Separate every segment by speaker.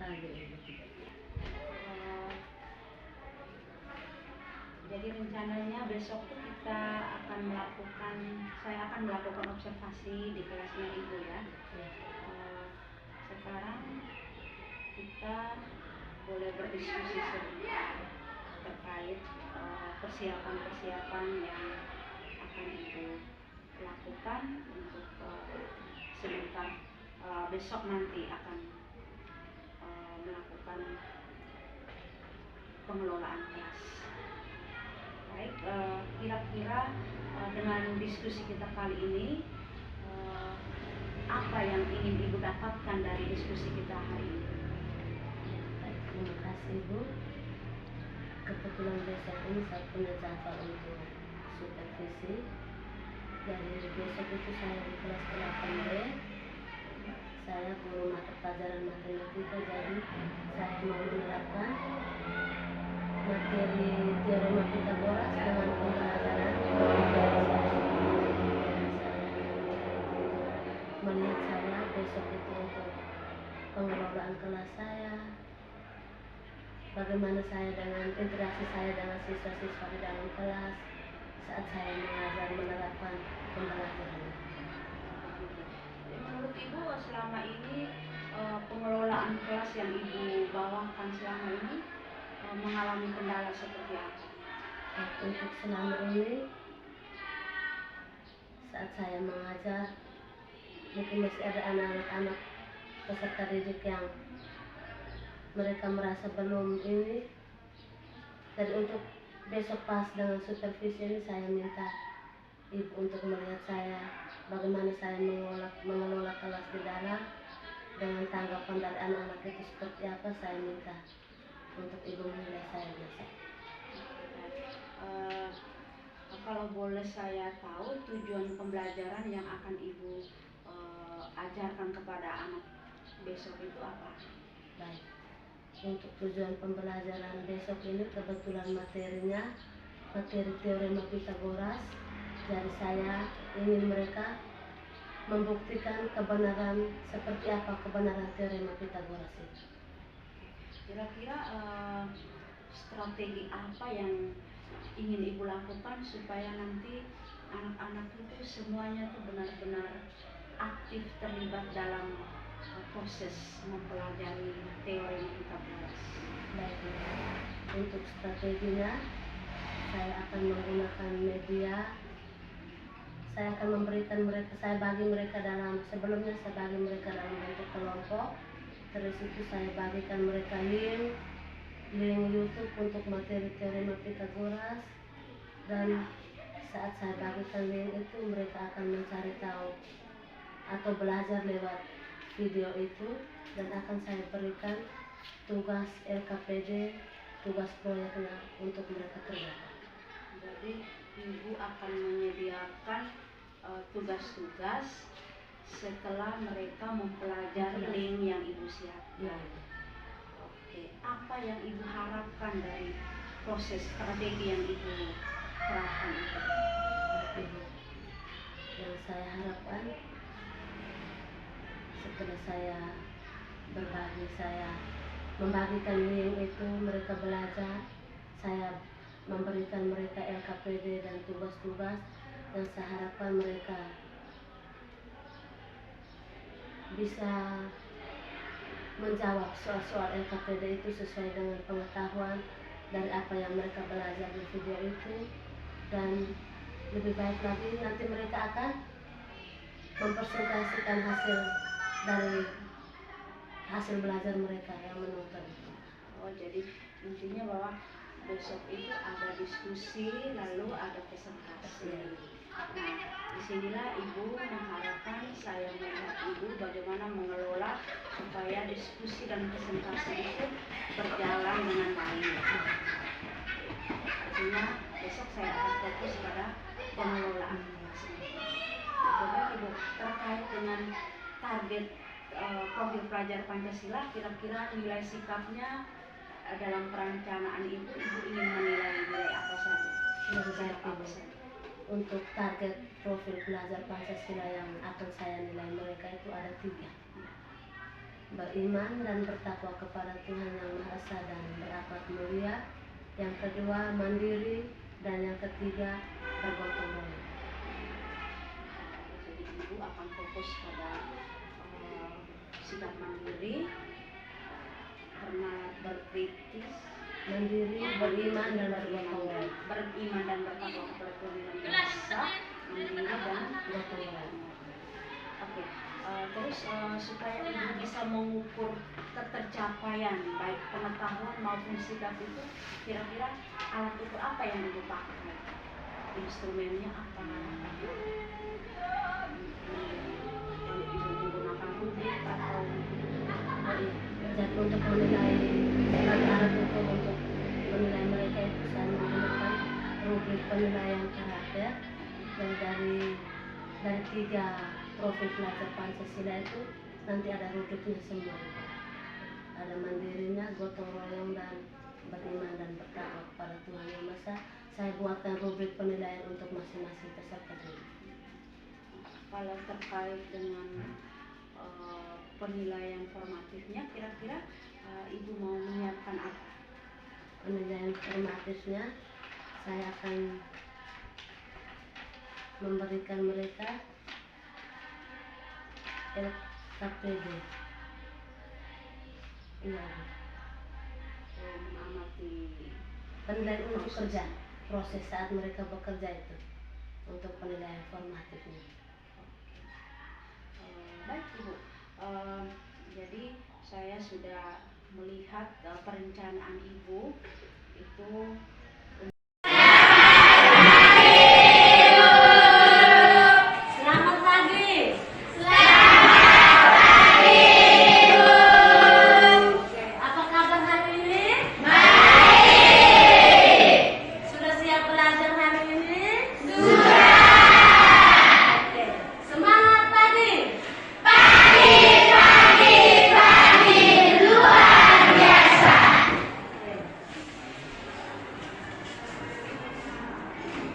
Speaker 1: lagi Ibu?
Speaker 2: Jadi rencananya besok tuh saya akan melakukan observasi di kelasnya Ibu ya. Sekarang kita boleh berdiskusi sebentar terkait persiapan-persiapan yang akan Ibu lakukan untuk sebentar besok nanti akan melakukan pengelolaan kelas. Baik, kira-kira dengan diskusi kita kali ini apa yang ingin Ibu dapatkan dari diskusi kita hari ini?
Speaker 1: Baik, terima kasih Ibu. Kebetulan besok ini saya punya jadwal untuk supervisi. Jadi besok itu saya di kelas 8B. Saya guru mata pelajaran matematika, jadi saya mau menerapkan materi teorema Pythagoras dengan pembelajaran melihat saya besok itu untuk pengelolaan kelas saya, bagaimana saya dengan interaksi saya dengan siswa-siswa di dalam kelas saat saya mengajar menerapkan pembelajaran.
Speaker 2: Menurut Ibu selama ini pengelolaan kelas yang Ibu bawakan selama ini mengalami kendala seperti apa?
Speaker 1: Untuk selama ini saat saya mengajar mungkin masih ada anak-anak peserta didik yang mereka merasa belum ini. Jadi untuk besok pas dengan supervisi ini saya minta Ibu untuk melihat saya bagaimana saya mengelola kelas di dalam dengan tanggapan dari anak-anak itu seperti apa. Saya minta untuk Ibu menilai saya besok.
Speaker 2: Kalau boleh saya tahu tujuan pembelajaran yang akan Ibu ajarkan kepada anak besok itu apa?
Speaker 1: Baik, untuk tujuan pembelajaran besok ini kebetulan materinya materi teorema Pythagoras. Jadi saya ingin mereka membuktikan kebenaran seperti apa kebenaran teorema Pythagoras itu.
Speaker 2: Kira-kira strategi apa yang ingin Ibu lakukan supaya nanti anak-anak itu semuanya tuh benar-benar aktif terlibat dalam proses mempelajari teori Pythagoras?
Speaker 1: Baik, untuk strateginya saya akan menggunakan media. Saya akan memberikan mereka, saya bagi mereka dalam sebelumnya saya bagi mereka dalam bentuk kelompok. Terus itu saya bagikan mereka link YouTube untuk materi teorema Pythagoras, dan saat saya bagikan link itu mereka akan mencari tahu atau belajar lewat video itu, dan akan saya berikan tugas LKPD, tugas proyeknya untuk mereka kerjakan.
Speaker 2: Jadi Ibu akan menyediakan tugas-tugas setelah mereka mempelajari link yang Ibu siapkan. Oke, apa yang Ibu harapkan dari proses strategi yang Ibu terapkan itu?
Speaker 1: Yang saya harapkan setelah saya berbagi, saya membagikan link itu, mereka belajar, saya memberikan mereka LKPD dan tugas-tugas, dan saya harapkan mereka bisa menjawab soal-soal LKPD itu sesuai dengan pengetahuan dari apa yang mereka belajar di video itu. Dan lebih baik lagi nanti mereka akan mempresentasikan hasil dari hasil belajar mereka yang menonton.
Speaker 2: Oh, jadi intinya bahwa besok itu ada diskusi lalu ada presentasi. Nah, disinilah Ibu mengharapkan saya melihat Ibu bagaimana mengelola supaya diskusi dan presentasi itu berjalan dengan baik. Artinya besok saya akan fokus pada pengelolaan kelas ini. Coba Ibu terkait dengan target profil pelajar Pancasila, kira-kira nilai sikapnya dalam perencanaan Ibu ingin menilai nilai apa saja?
Speaker 1: Untuk target profil pelajar Pancasila yang akan saya nilai mereka itu ada 3. beriman dan bertakwa kepada Tuhan Yang Maha Esa dan berakhlak mulia. Yang kedua, mandiri. Dan yang ketiga, bergotong royong.
Speaker 2: Jadi ibu akan fokus pada sikap mandiri, hormat berkritis,
Speaker 1: Mandiri, beriman, dan bergotong royong.
Speaker 2: beriman dan bertakwa kepada Tuhan Yang Maha Esa, mandiri dan
Speaker 1: Gotong royong.
Speaker 2: Oke, terus supaya ibu bisa mengukur ketercapaian baik pengetahuan maupun sikap itu, kira-kira alat ukur apa yang ibu pakai? Instrumennya apa? Ibu menggunakan rubrik atau
Speaker 1: Jadi untuk menilai sebagai alat ukur untuk menilai mereka itu saya menggunakan rubrik penilaian karakter yang dari 3 profil pelajar Pancasila itu nanti ada rubriknya semua. Ada mandirinya, gotong royong, dan beriman dan bertakwa kepada Tuhan Yang Maha Esa. Saya buatkan rubrik penilaian untuk masing-masing peserta didik.
Speaker 2: kalau terkait dengan penilaian formatifnya, kira-kira ibu mau menyiapkan apa?
Speaker 1: Penilaian formatifnya saya akan memberikan mereka LKPD. Iya,
Speaker 2: Mengamati
Speaker 1: penilaian untuk kerja, proses saat mereka bekerja itu untuk penilaian formatifnya.
Speaker 2: Baik ibu, jadi saya sudah melihat perencanaan ibu itu.
Speaker 1: Selamat pagi. Oke, apa kabar hari ini? Baik. Sudah siap belajar hari ini? Sudah. Oke, semangat pagi. Pagi luar biasa. Oke.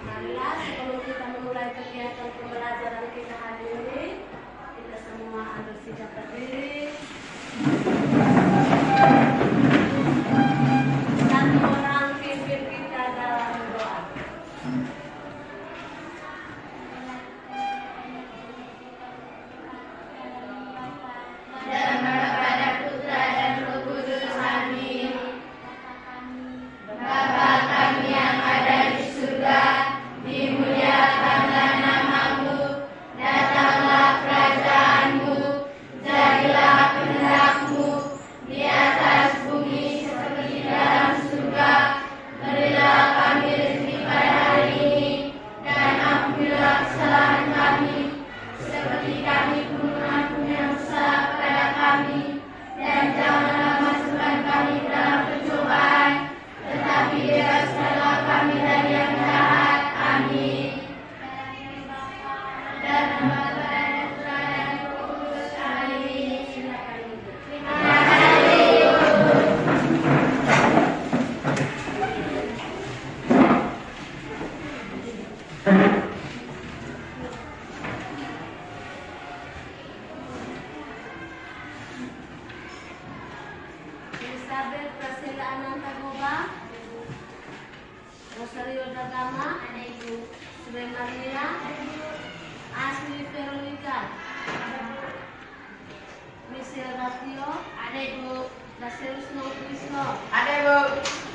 Speaker 1: Marilah sebelum kita memulai kegiatan pembelajaran kita hari ini, kita semua harus siap berdiri. Satu orang pimpin kita dalam doa. Elizabeth Priscilla Ananta Goba, Rosario Dagama, Sri Maria, Asli Veronica, Michelle Ratio, Laserus Nokrisno,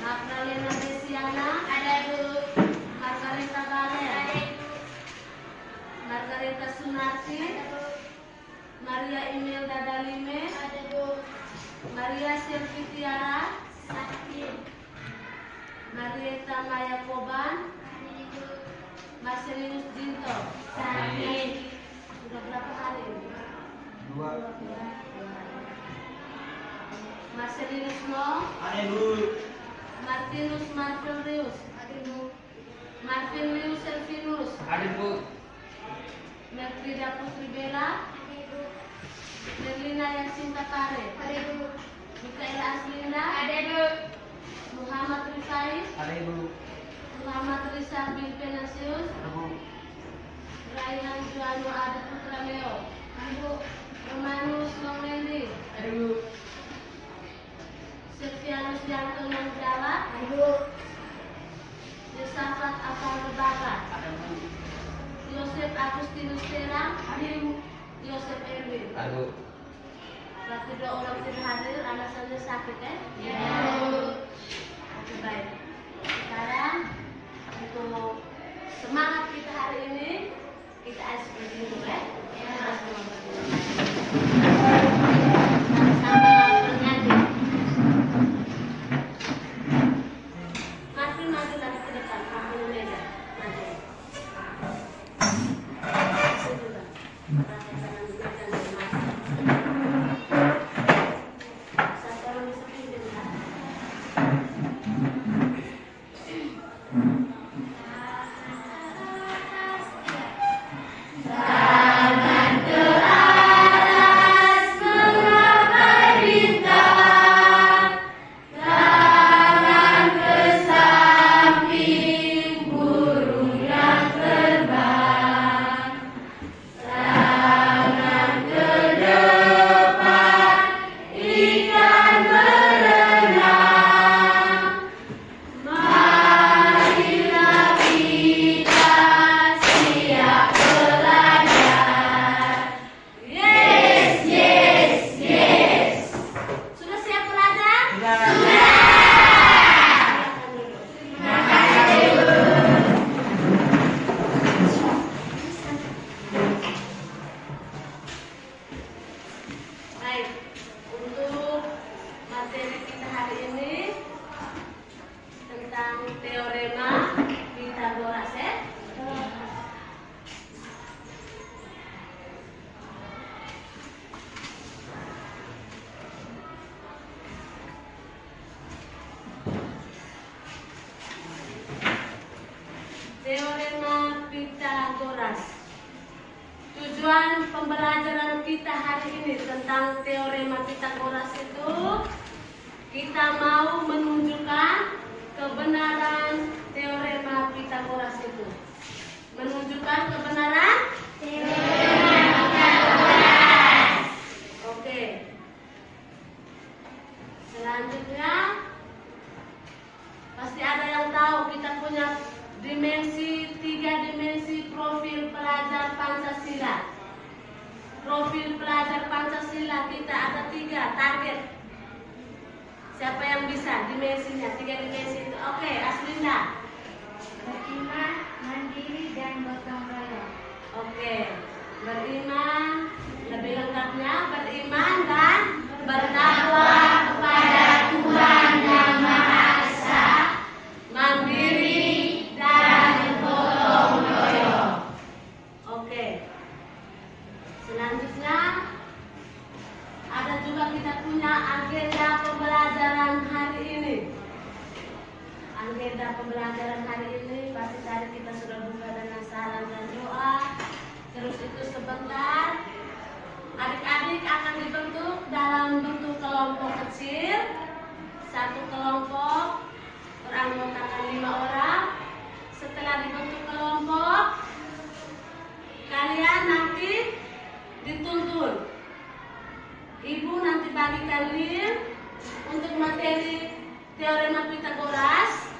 Speaker 1: Magdalena Desiana, Margarita Bale, Margarita Sunarti, Maria Imelda Dalime, Maria Selvitiara, Marieta Maya Koban, Marcelinus Jinto. Sudah berapa hari? 2. Marcelinus No, Martinus Marcelius, Martin Lius Selvinus, Mertrida Putri Bella, Merlina Yasinta Pare, Mikaela Aslinda, Muhammad Rifai, Muhammad Rizal bin Penasius, Raihan Juano Adi Putra Leo, Romanus Longlendi, dua orang tidak hadir, alasannya sakit ya? Iya. Oke, baik. Sekarang untuk semangat kita hari ini, kita asyik dulu ya. Sama bernyanyi. Masih maju lagi ke depan, kamu meja. Maju. Masih juga. Pakai tangan meja dan maju. Satu orang bisa pindah. Teorema Pythagoras ya. Teorema Pythagoras. Tujuan pembelajaran kita hari ini tentang teorema Pythagoras itu kita mau menunjukkan kebenaran teorema Pythagoras itu. Menunjukkan kebenaran teorema Pythagoras. Oke. Selanjutnya pasti ada yang tahu kita punya tiga dimensi profil pelajar Pancasila. Profil pelajar Pancasila kita ada 3 target. Siapa yang bisa dimensinya? 3 dimensi itu. Oke, Aslinda.
Speaker 3: Beriman, mandiri, dan gotong royong.
Speaker 1: Oke, beriman. Lebih lengkapnya beriman dan bertakwa kepada Tuhan Yang Maha Esa, mandiri dan gotong royong. Oke. Selanjutnya ada juga kita punya agenda pembelajaran hari ini. Agenda pembelajaran hari ini pasti tadi kita sudah buka dengan salam dan doa. Terus itu sebentar adik-adik akan dibentuk dalam bentuk kelompok kecil. Satu kelompok beranggotakan 5 orang. Setelah dibentuk kelompok, kalian nanti dituntun. Ibu nanti bagikan link untuk materi teorema Pythagoras.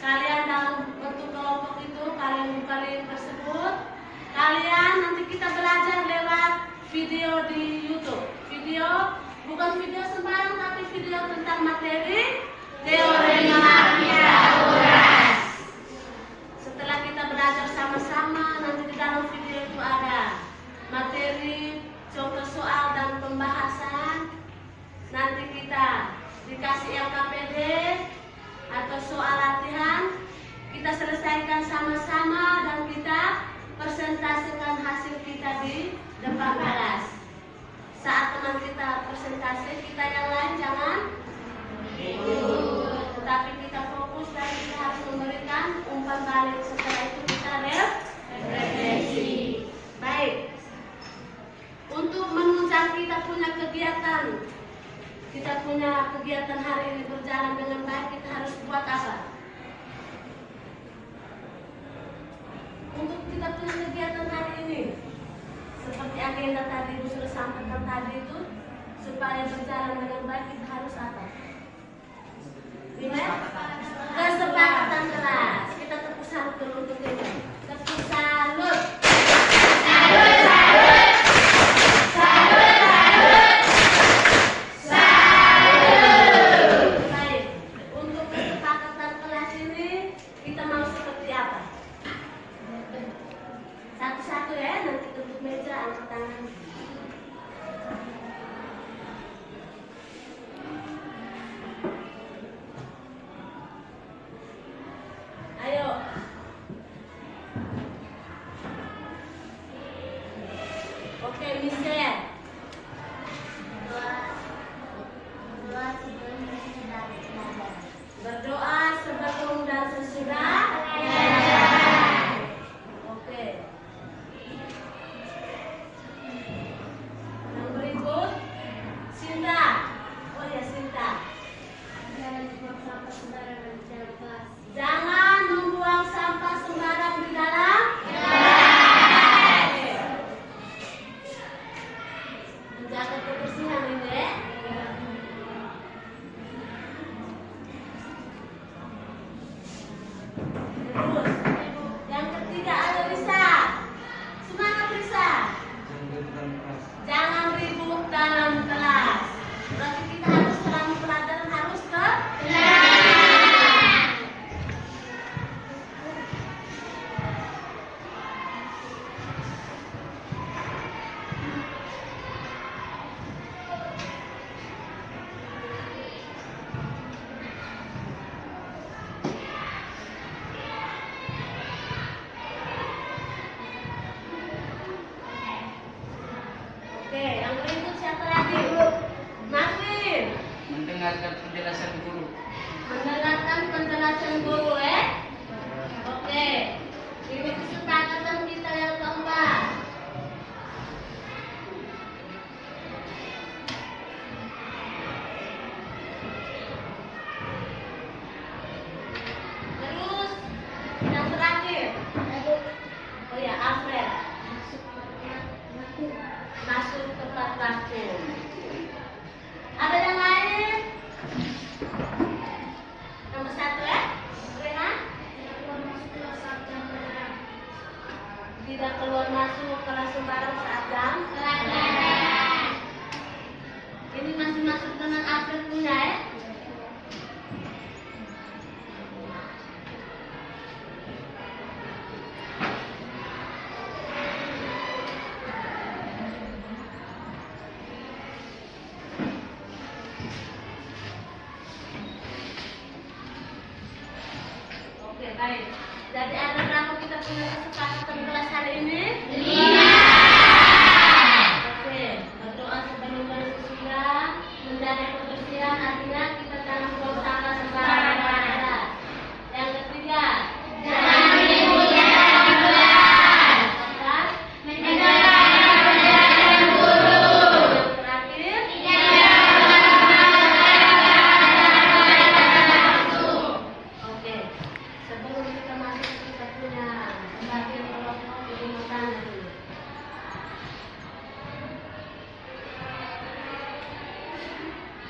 Speaker 1: Kalian dalam bentuk kelompok itu, kalian buka link tersebut. Kalian nanti kita belajar lewat video di YouTube. Video, bukan video sembarang, tapi video tentang materi teorema Pythagoras. Setelah kita belajar sama-sama, nanti di dalam video itu ada materi, contoh soal dan pembahasan. Nanti kita dikasih LKPD atau soal latihan. Kita selesaikan sama-sama dan kita presentasikan hasil kita di depan kelas. Saat teman kita presentasi, kita yang lain jangan tetapi kita fokus dan kita harus memberikan umpan balik. Setelah itu kita refleksi. Baik. Untuk menunjang kita punya kegiatan hari ini berjalan dengan baik, kita harus buat apa? Untuk kita punya kegiatan hari ini, seperti agenda tadi Ibu sudah sampaikan tadi itu, supaya berjalan dengan baik kita harus apa? Kesepakatan kelas. Kita tepuk salut dulu untuk ini. Tepuk salut. Salut, salut. Salut, salut. kita.
Speaker 3: Jangan buang sampah sembarangan di dalam kelas.
Speaker 1: Jangan membuang sampah sembarang di dalam. Menjaga kebersihan ini ya. Terus, yang ketiga ada Risa. Semangat Risa. Jangan ribut dalam kelas. Berarti kita harus selama pelajaran harus ke Oke, yang berikut siapa lagi? Masrin.
Speaker 4: Mendengarkan penjelasan guru.
Speaker 1: Mendengarkan penjelasan guru Oke. Ini kesepakatan kita yang keempat. Terus yang terakhir. Oh ya, Alfred. Masuk tempat vakum. Ada yang lain? Nomor 1 ya? Rena? Tidak keluar masuk kelas sembarang saat jam pelajaran. Ini masih masuk dengan Alfred punya ya? Oke, baik. Jadi ada berapa kita punya kesepakatan kelas hari ini? 5. Oke, berdoa sebelum bersesudah, menjaga kebersihan, artinya kita jangan buang sampah sembarangan di kelas. Yang ketiga, jangan ribut dalam kelas. Mendengarkan penjelasan guru. Yang terakhir, Oke, sebelum kita masuk kita punya bagian kelompok di rumah tangga dulu.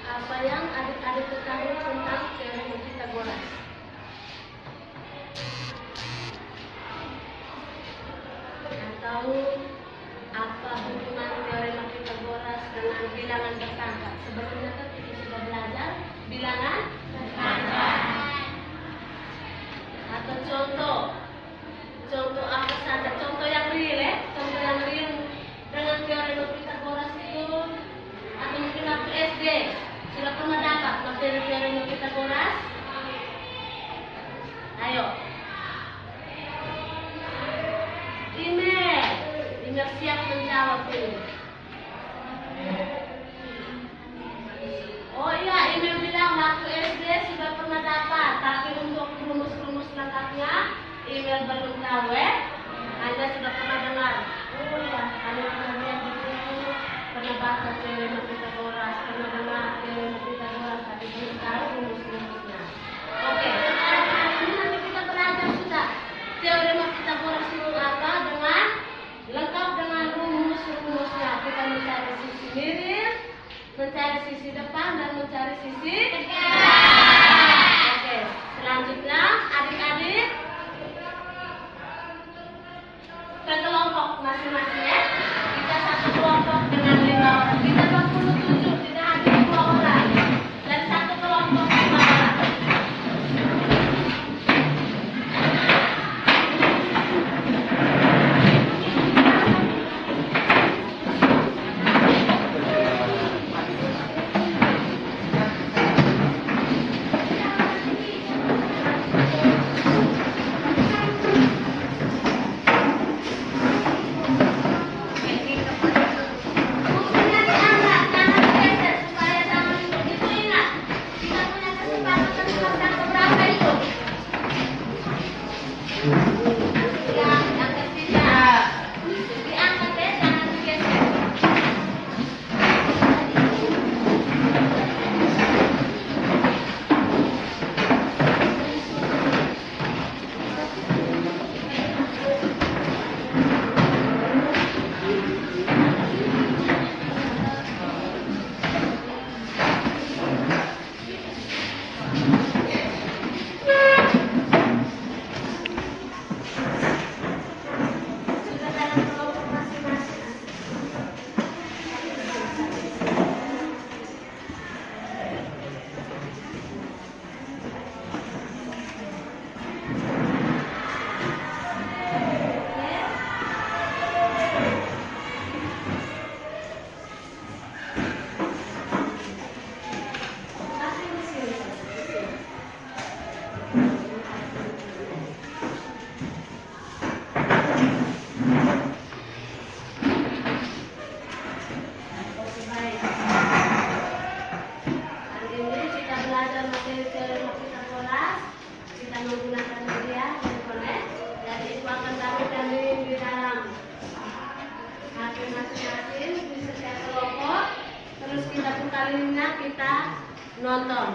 Speaker 1: Apa yang adik-adik ketahui tentang teori Pythagoras? Atau apa hubungan teorema Pythagoras dengan bilangan bertambah? Sebelumnya kan kita sudah belajar bilangan bertambah. Atau contoh apa saja, contoh yang real contoh yang real dengan teorema Pythagoras itu, atau mungkin waktu SD sudah pernah dapat materi teorema Pythagoras? Ayo, email siap menjawab ini. Oh iya, email bilang waktu SD sudah pernah dapat, tapi untuk rumus-rumus lengkapnya email belum tahu hanya sudah pernah dengar. Oh iya, hanya pernah lihat di buku, pernah baca teorema Pythagoras, pernah dengar teorema Pythagoras, tapi belum tahu rumus-rumusnya. Oke, sekarang hari ini nanti kita belajar sudah teorema Pythagoras itu apa dengan lengkap dengan rumus-rumusnya. Kita mencari sisi mirip, mencari sisi depan, dan mencari sisi Oke, selanjutnya adik-adik ke kelompok masing-masing ya. Kita satu kelompok dengan 5 orang. Kita 27, tidak hanya 2 orang. Dan satu kelompok 5 orang. Mungkin dari Anda kita nonton.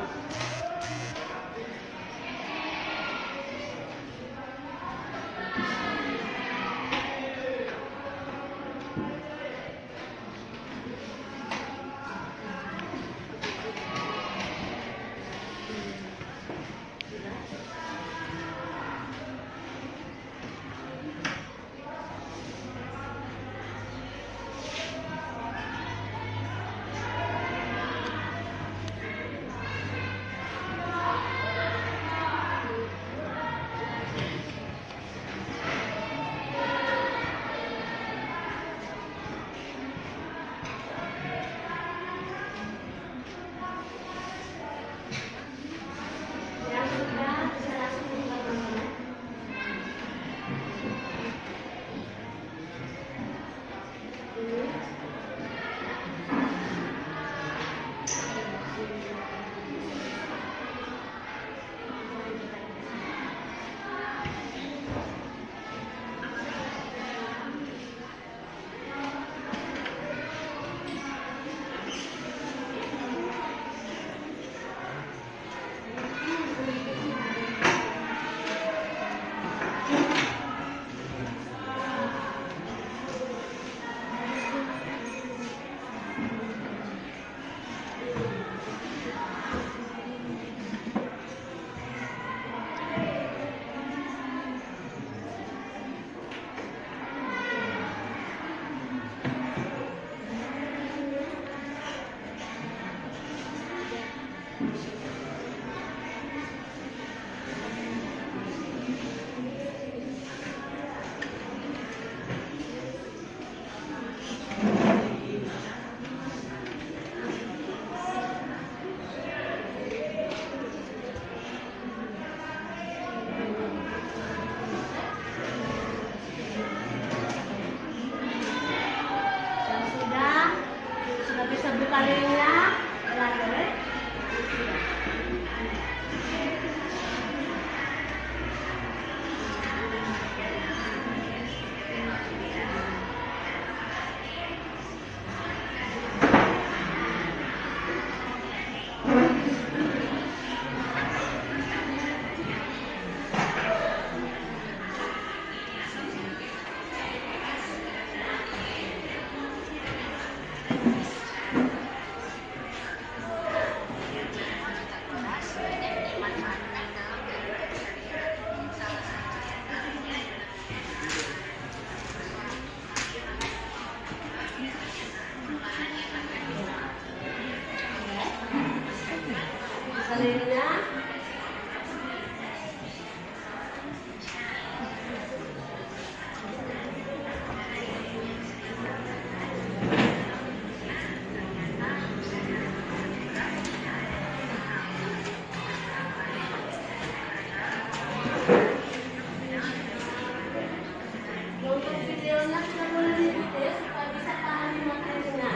Speaker 1: Sudah bisa buka linknya, belajar. Linknya. Untuk videonya kita boleh diedit supaya bisa pahami materinya.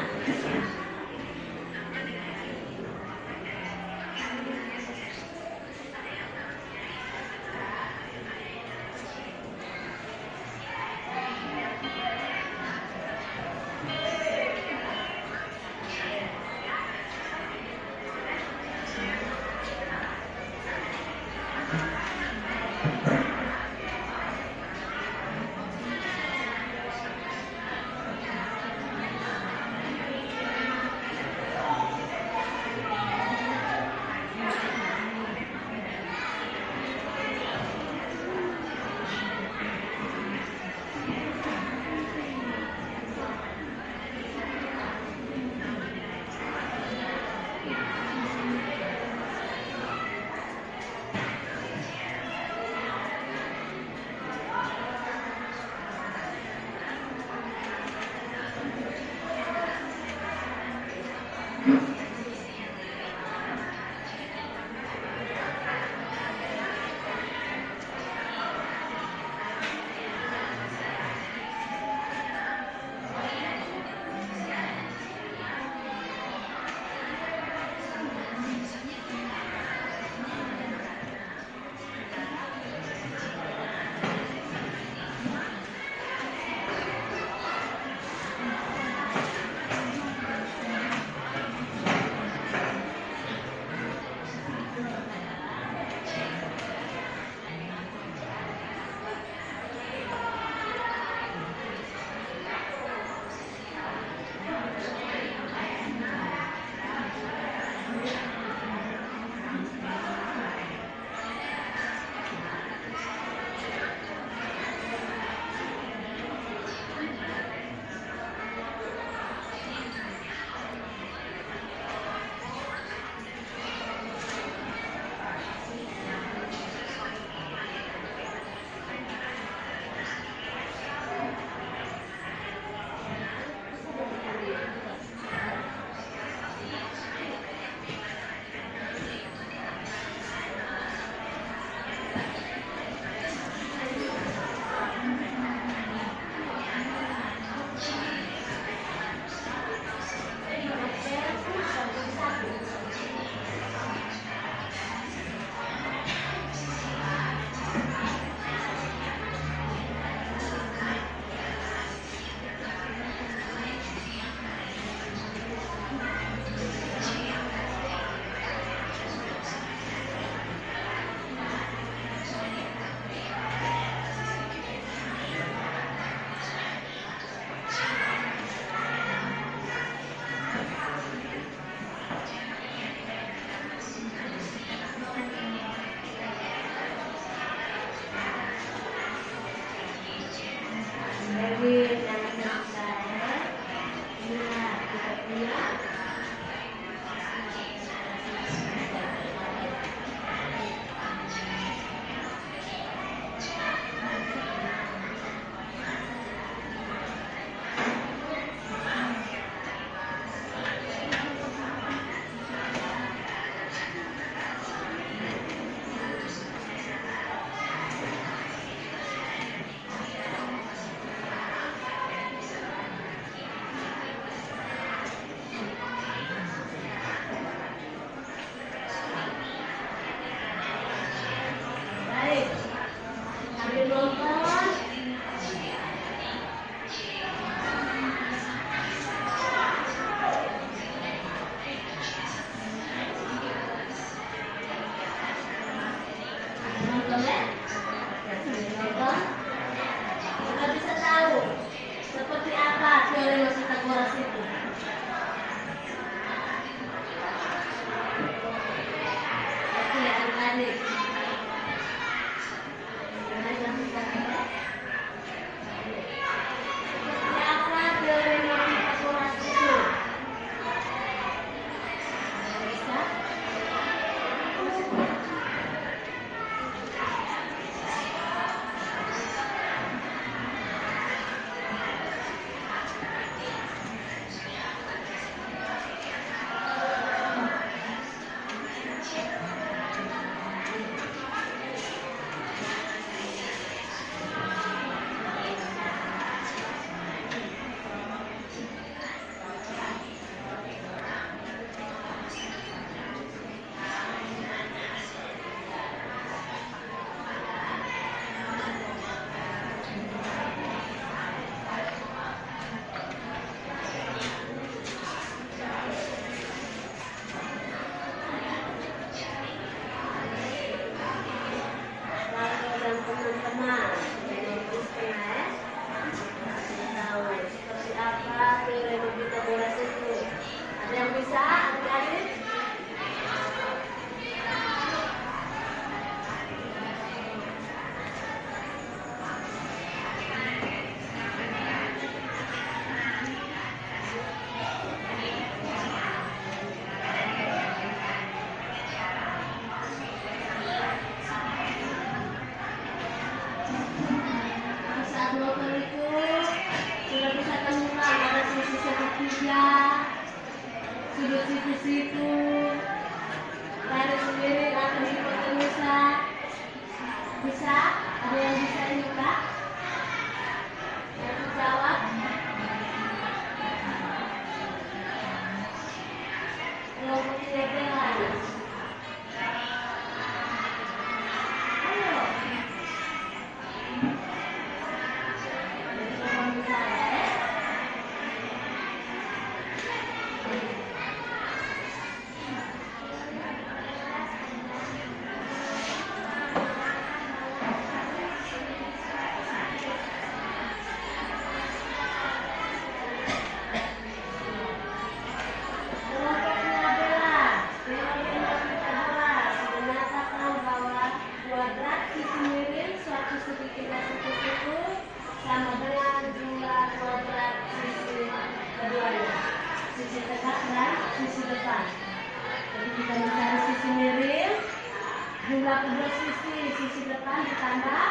Speaker 3: ditambah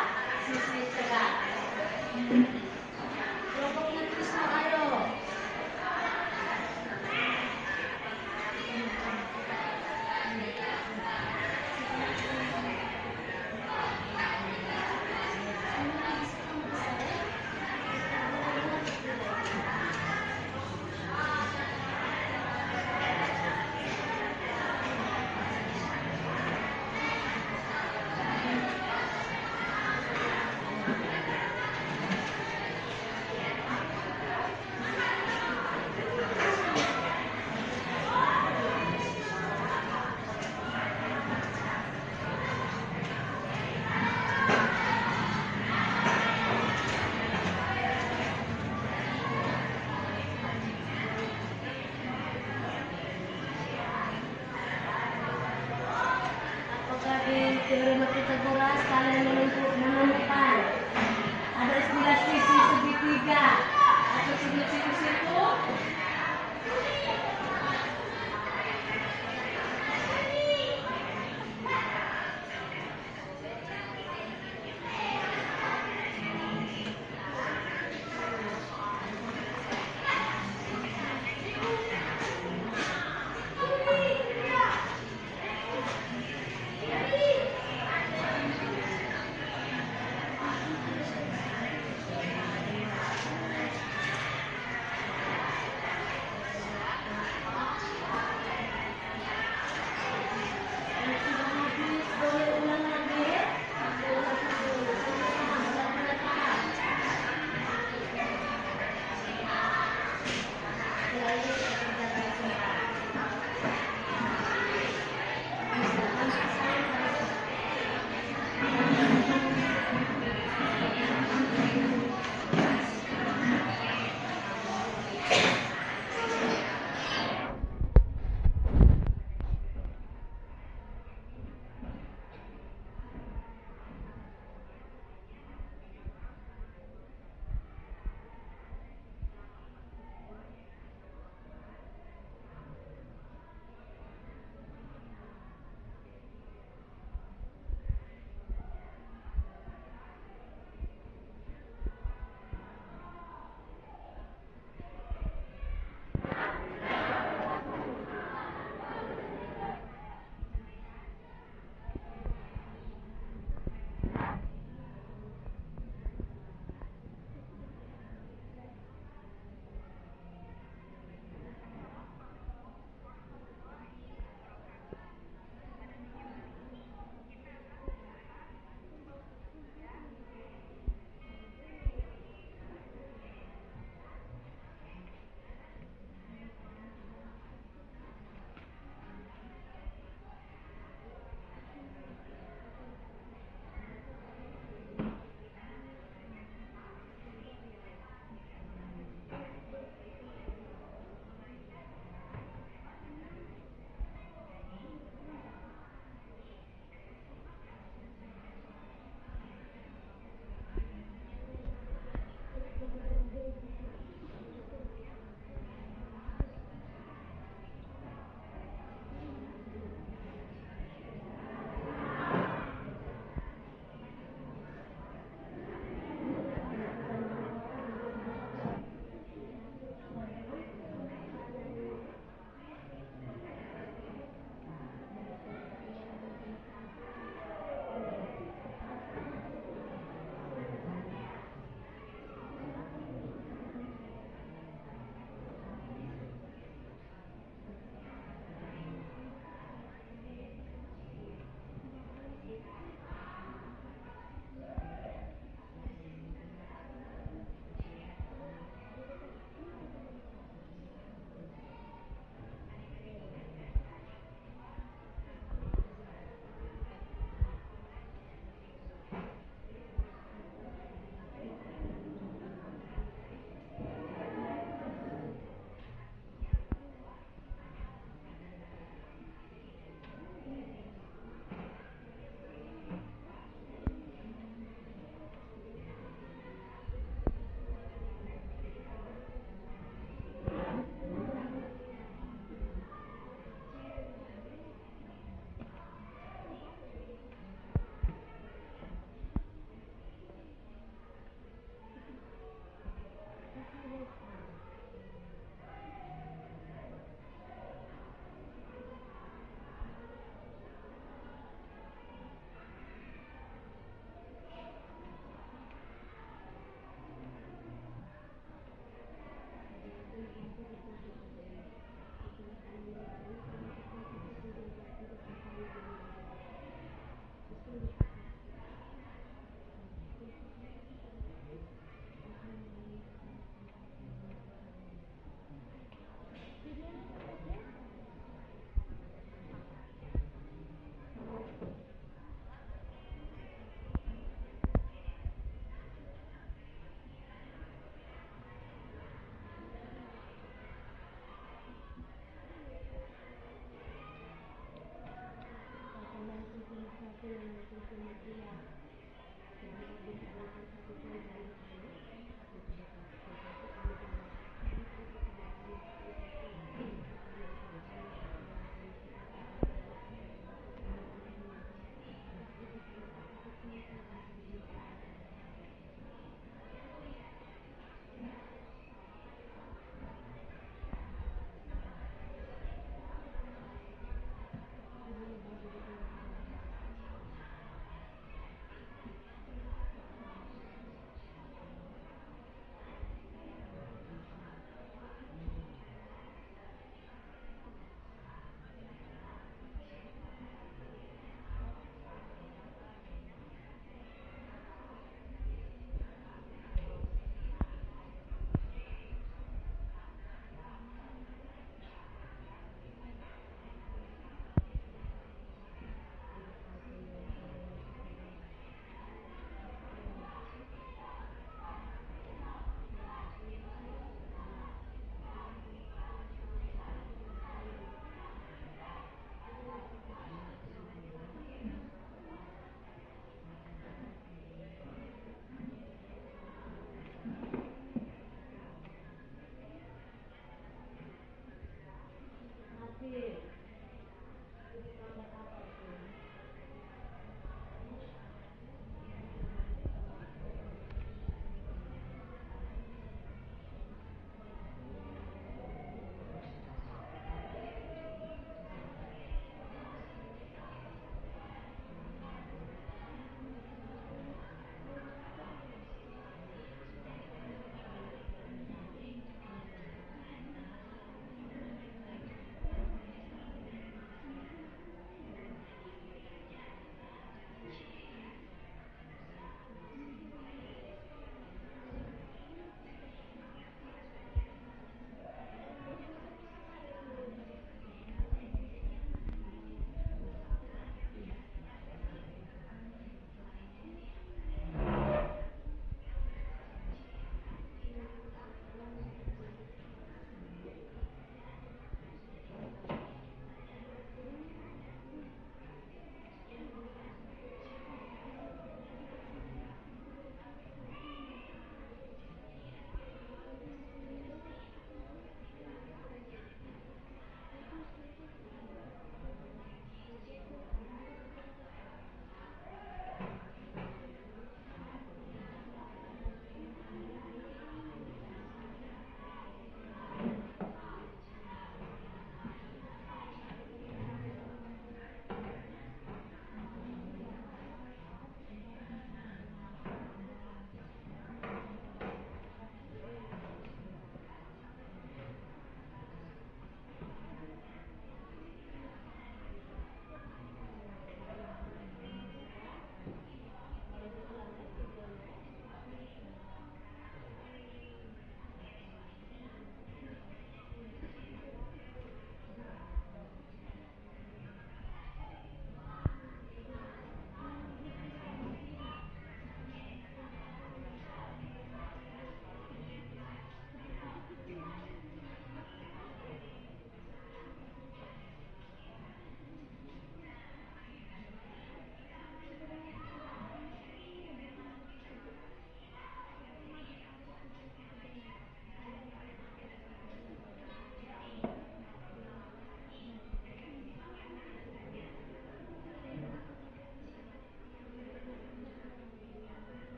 Speaker 3: sisi cerah. Kelompoknya Krisna, ayo. Apakah di teorema Pythagoras kalian menemukan ada istilah sisi segitiga atau sinus itu?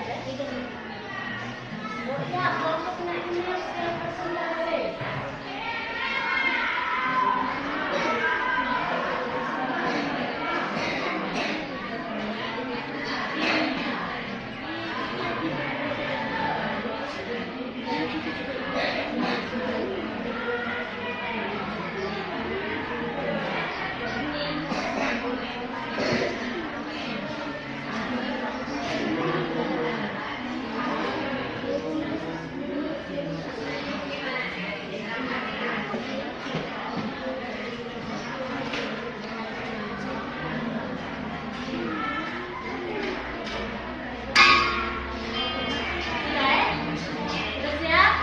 Speaker 3: Oh iya, kelompok naik email secara personal deh. Sudah siap?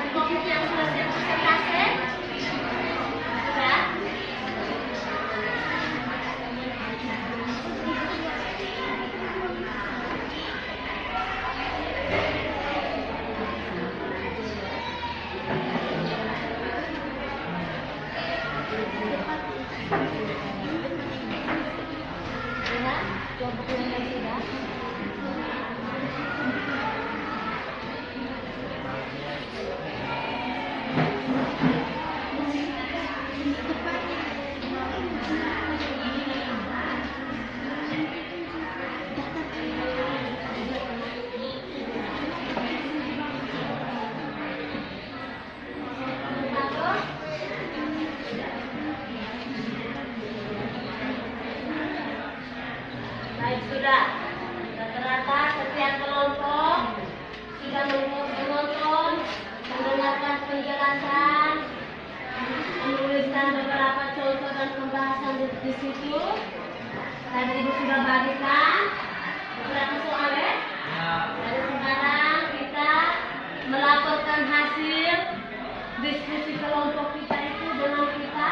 Speaker 3: Kelompok yang sudah siap presentasi? Sudah? Sudah? Kelompok yang lain sudah? Baik, sudah. Rata-rata setiap kelompok sudah menonton, mendengarkan penjelasan, menuliskan beberapa contoh dan pembahasan di situ. Tadi Ibu sudah bagikan beberapa soal ya. Dan sekarang kita melaporkan hasil diskusi kelompok kita itu dengan kita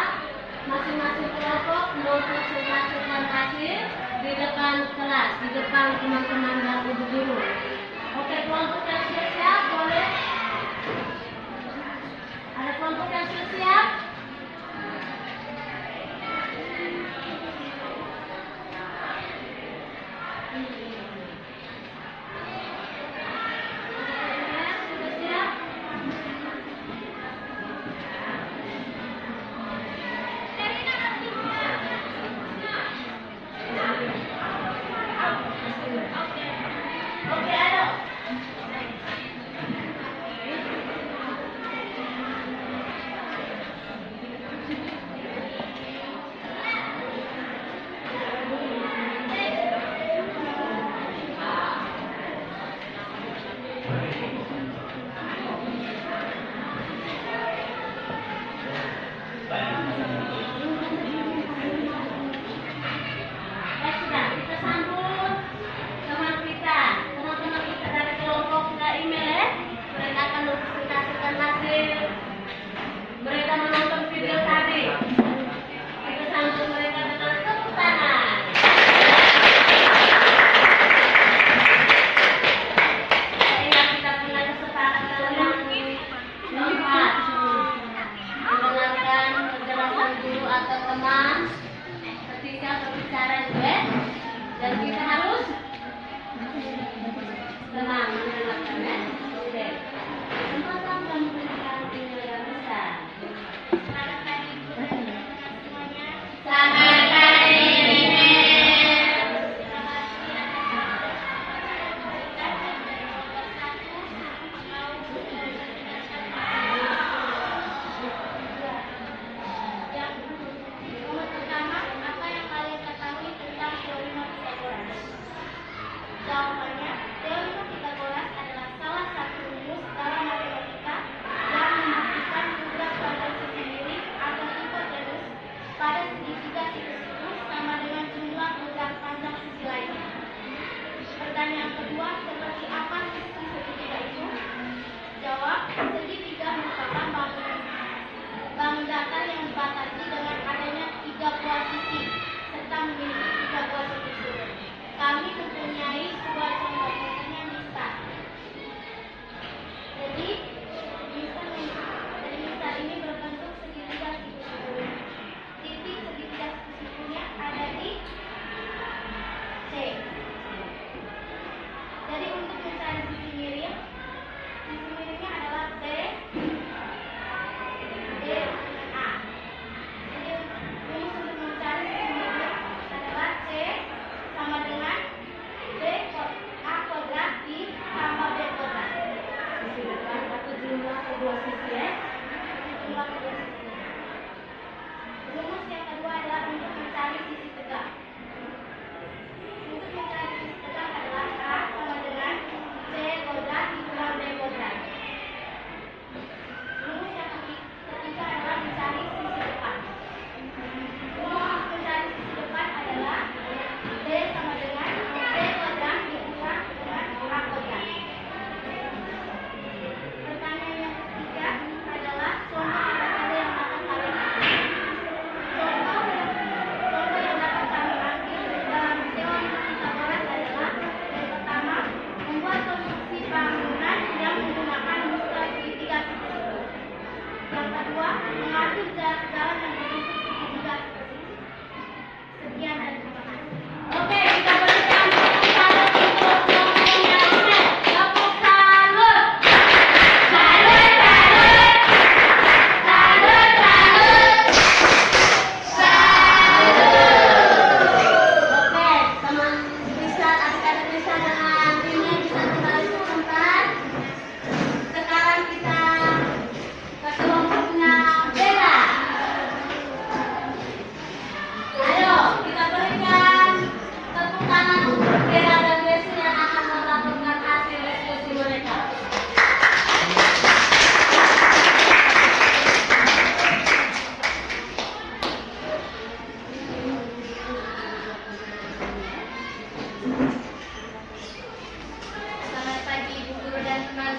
Speaker 3: masing-masing kelompok mempresentasikan hasil di depan kelas, di depan teman-teman dan ibu guru. Oke, kelompok yang sudah siap boleh? Ada kelompok yang sudah siap? Sudah siap?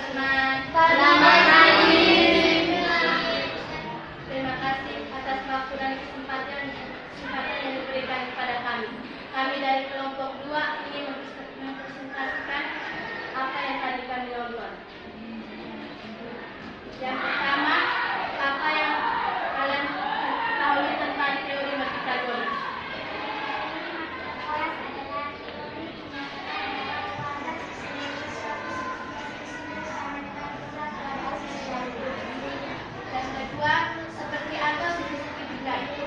Speaker 3: teman-teman. Selamat pagi. Terima kasih atas waktu dan kesempatan yang diberikan kepada kami. Kami dari kelompok 2 ingin mempresentasikan apa yang tadi kami nonton. Yang pertama, apa yang kalian ketahui tentang teori Pythagoras? Yang kedua, seperti apa sisi segitiga itu?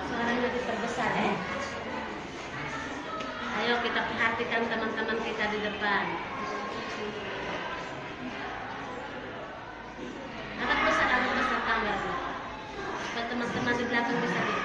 Speaker 1: Suaranya diperbesar ya. Ayo kita perhatikan teman-teman kita di depan. Agak besar gambarnya. Supaya teman-teman di belakang bisa lihat.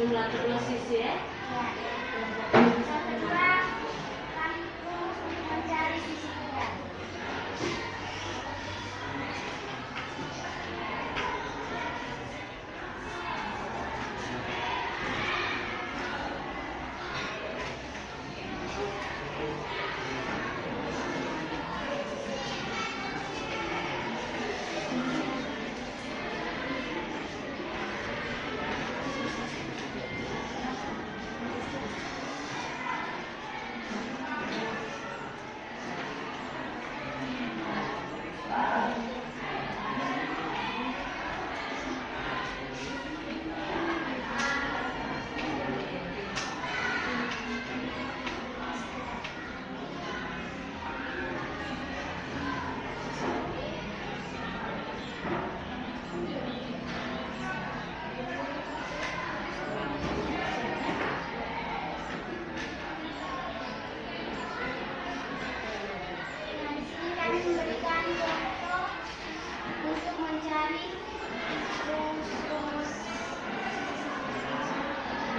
Speaker 1: Jumlah kedua sisi ya.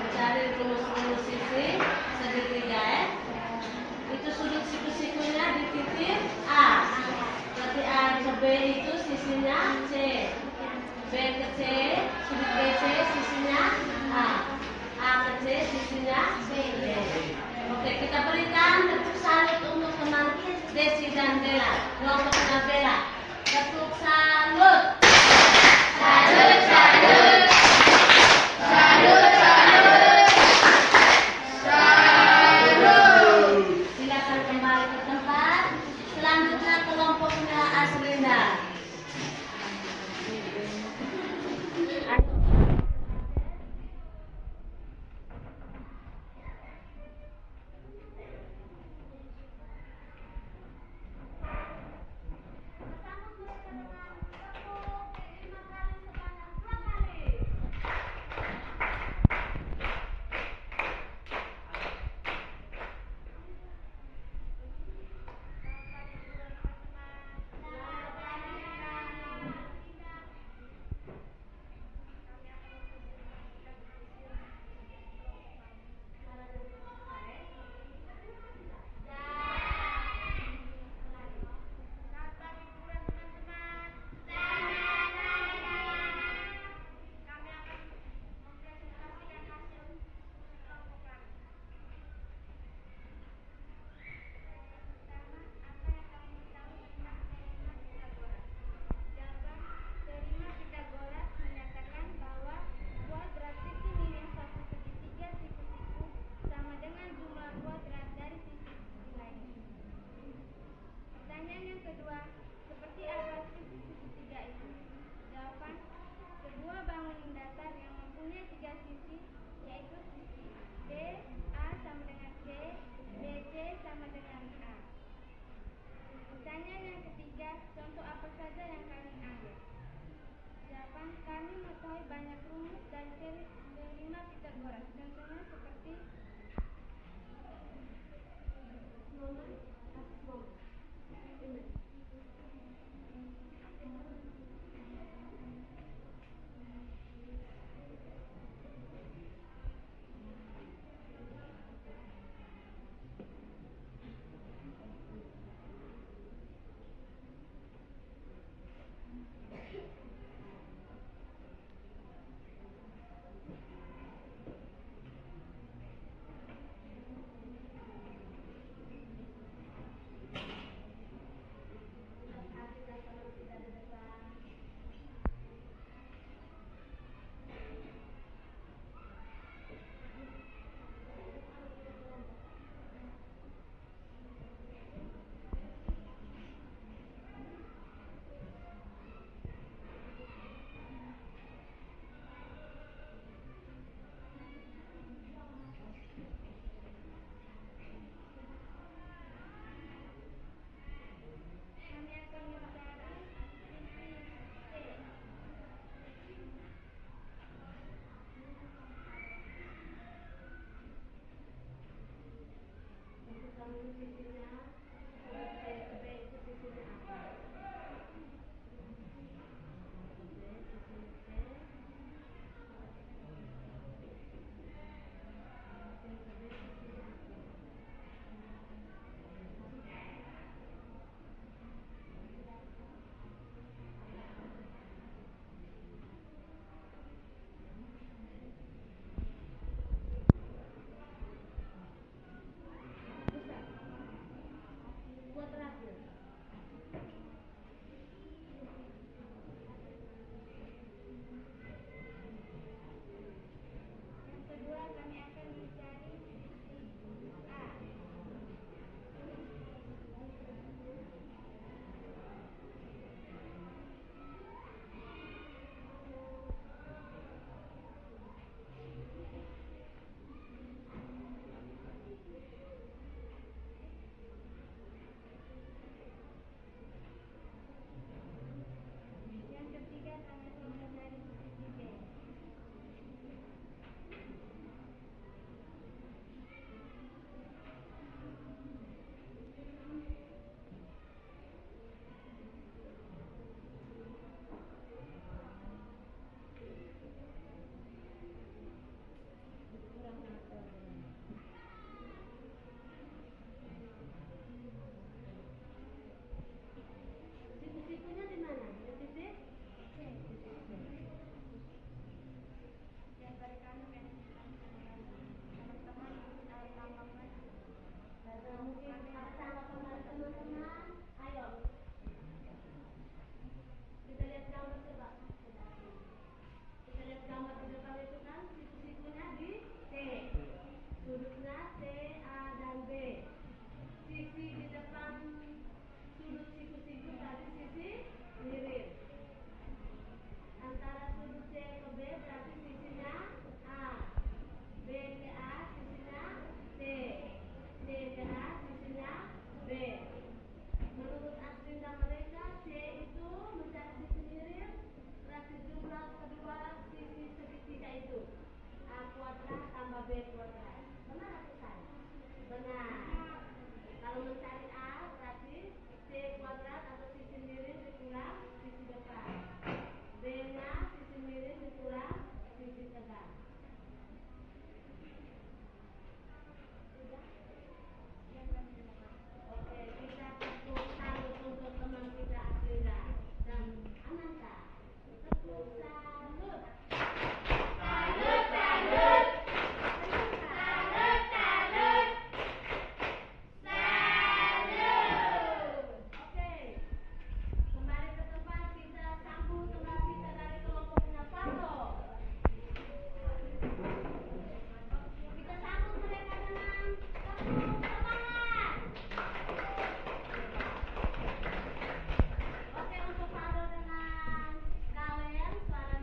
Speaker 1: Mencari rumus-rumus sisi segitiga ya. Itu sudut siku-sikunya di titik A. Berarti A ke B itu sisinya C. B ke C, sudut BC sisinya A. A ke C sisinya B. Oke, kita berikan tepuk salut untuk teman Desi dan Bella. Kelompoknya Bella. Tepuk salut. Salut, salut. Salut, salut. Salut. Silakan kembali ke tempat. Selanjutnya kelompoknya Asrinda.
Speaker 3: orang. Contohnya seperti
Speaker 1: Mama, kasus mama. Ini. Perhatikan teman kita di depan.
Speaker 3: kami akan mencari sisi C.
Speaker 1: Untuk kamu sisinya, sudut C ke B itu sisinya apa? B, sisinya C. C ke B sisinya apa? Pusat. Kuadratnya.
Speaker 3: Yang kedua kami akan mencari sisi A. Yang ketiga kami akan mencari sisi B.
Speaker 1: Kurang apa? Siku-sikunya di mana? Di titik?
Speaker 3: C.
Speaker 1: Titik C.
Speaker 3: Yang tadi kami menentukan teman-teman tambahkan
Speaker 1: Ada mungkin ada tanggapan dari teman-teman. Ayo. Kita lihat gambar coba. Kita lihat gambar di depan itu kan siku-sikunya di C. Sudutnya C, A, dan B. Sisi di depan sudut siku-siku tadi sisi mirip. Antara sudut C ke B berarti sisinya A. B ke A sisinya C. C ke A sisinya B. Menurut Asrinda mereka C itu mencari sisi mirip berarti jumlah kedua sisi segitiga itu A kuadrat tambah B kuadrat. Benar atau salah? Benar. Kalau mencari A berarti C kuadrat atau sisi miring dikurang sisi depan. B-nya sisi miring dikurang sisi tegak.
Speaker 3: sudah yang kami lakukan.
Speaker 1: Oke, kita tepuk tangan untuk teman kita Asrinda dan Ananta. Tepuk salut.
Speaker 3: Salut, salut. Salut, salut. Salut.
Speaker 1: Oke, kembali ke tempat kita sambut teman kita dari kelompoknya Pato. Kita sambut mereka dengan tepuk semangat. Oke, untuk Pato dengan kalian suaranya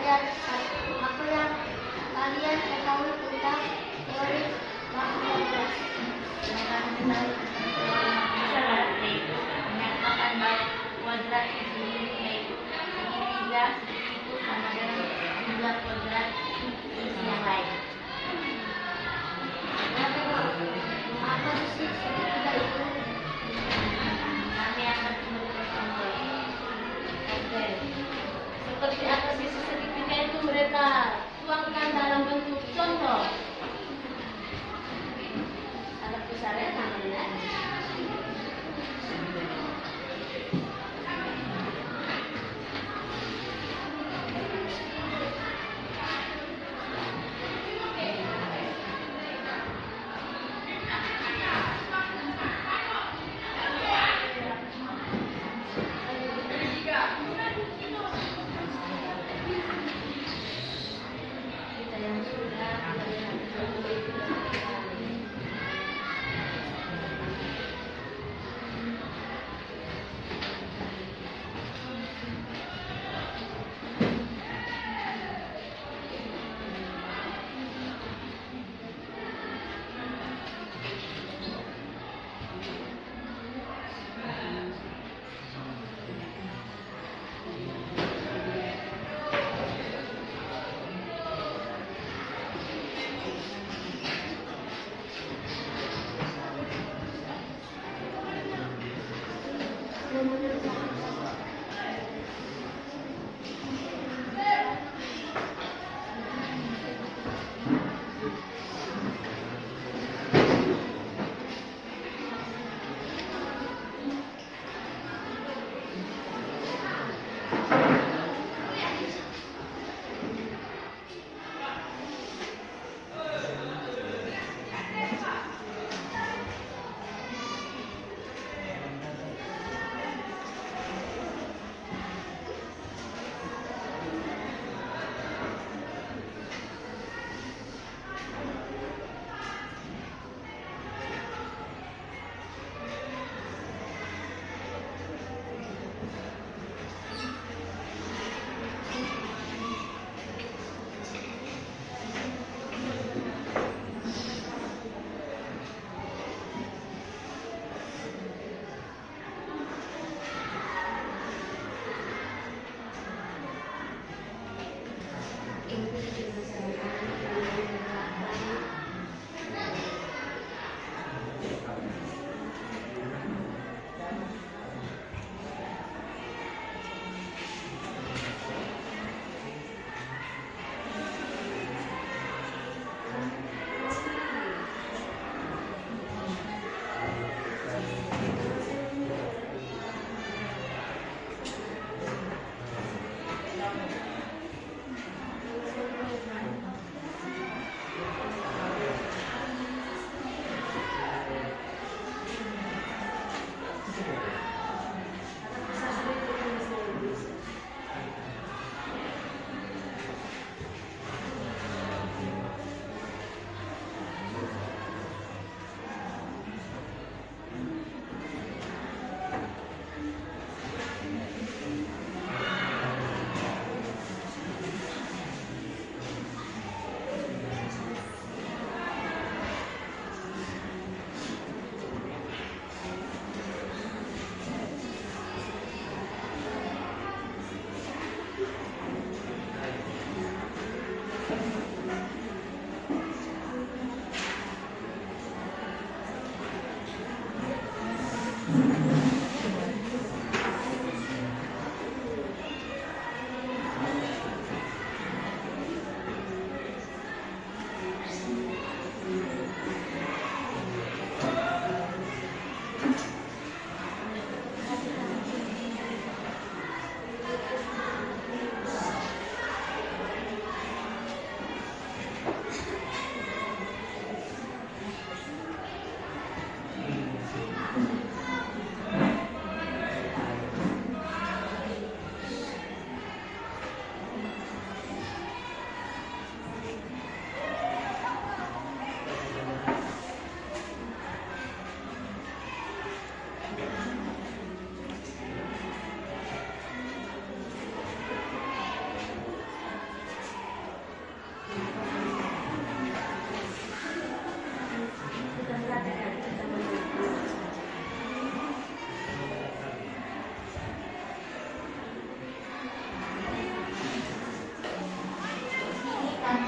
Speaker 3: belajar apa yang kalian ketahui tentang teori makromolecular. Yang kami ketahui tentang teori makromolecular yaitu menyatakan bahwa kuadrat sendiri yaitu segitiga itu sama dengan jumlah kuadrat sisi yang lain. Apa sih segitiga itu? Kami akan memberikan contoh. Oke. Seperti apa sisi segitiga itu mereka tuangkan dalam bentuk contoh. Anak besarnya namanya.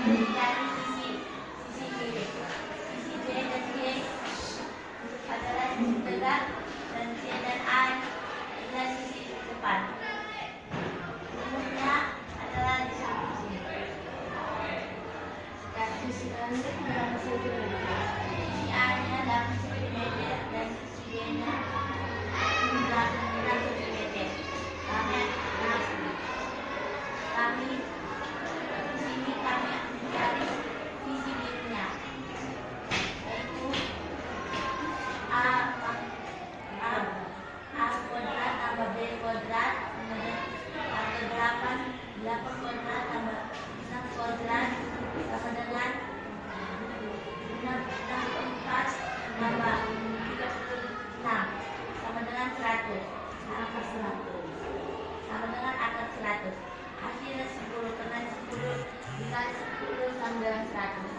Speaker 3: mencari sisi miring. Sisi B dan C adalah sisi tegak, dan C dan A adalah sisi depan. Rumusnya adalah di sini. Sisi A-nya dapat cm dan sisi B-nya 6 cm. Kami di sini kami mencari sisi miringnya, yaitu A kuadrat tambah B kuadrat tambah 8 kuadrat tambah 6 kuadrat sama dengan 64 tambah 36 sama dengan 100. Sama dengan akar 100. Hasilnya 10, karena 10 dikali 10 sama dengan 100.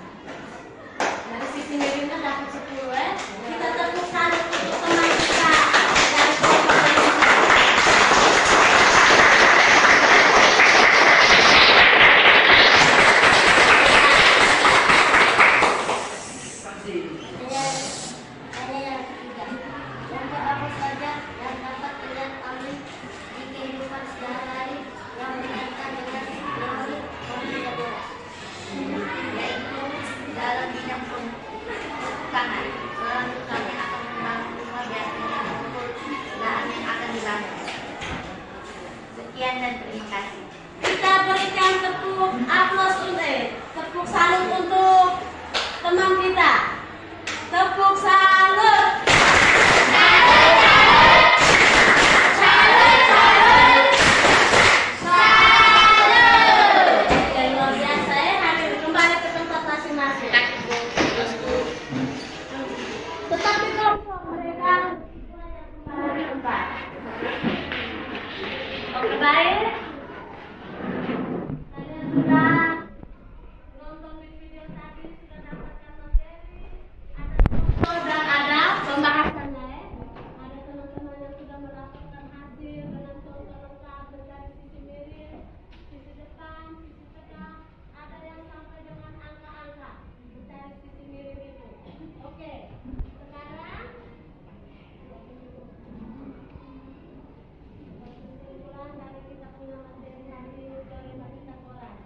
Speaker 1: Dari sisi miringnya dapat 10 ya.
Speaker 3: Kita tepuk tangan untuk teman kita. Hanya yang ketiga, contoh apa saja yang dapat terlihat kami di kehidupan sehari-hari yang berkaitan dengan teori formula bola, yaitu dalam bidang pertukangan. Selanjutnya akan membangun rumah biasanya mengukur lahan yang akan dibangun. Sekian dan terima kasih.
Speaker 1: Kita berikan tepuk aplaus tepuk salut untuk teman kita. Tepuk salut. Yang luar biasa ya, hadir kembali ke tempat masing-masing. Tetapi kelompok mereka kembali ke tempat. Oke, baik. Kalian sudah nonton video tadi, sudah dapatkan materi, ada contoh dan ada pembahasannya ya. Ada teman-teman yang sudah melakukan hasil dengan contoh lengkap mencari sisi miring, sisi depan, sisi tegak, ada yang sampai dengan angka-angka mencari sisi miring itu. Oke, sekarang kesimpulan dari kita punya materi hari ini teori Pitagoras.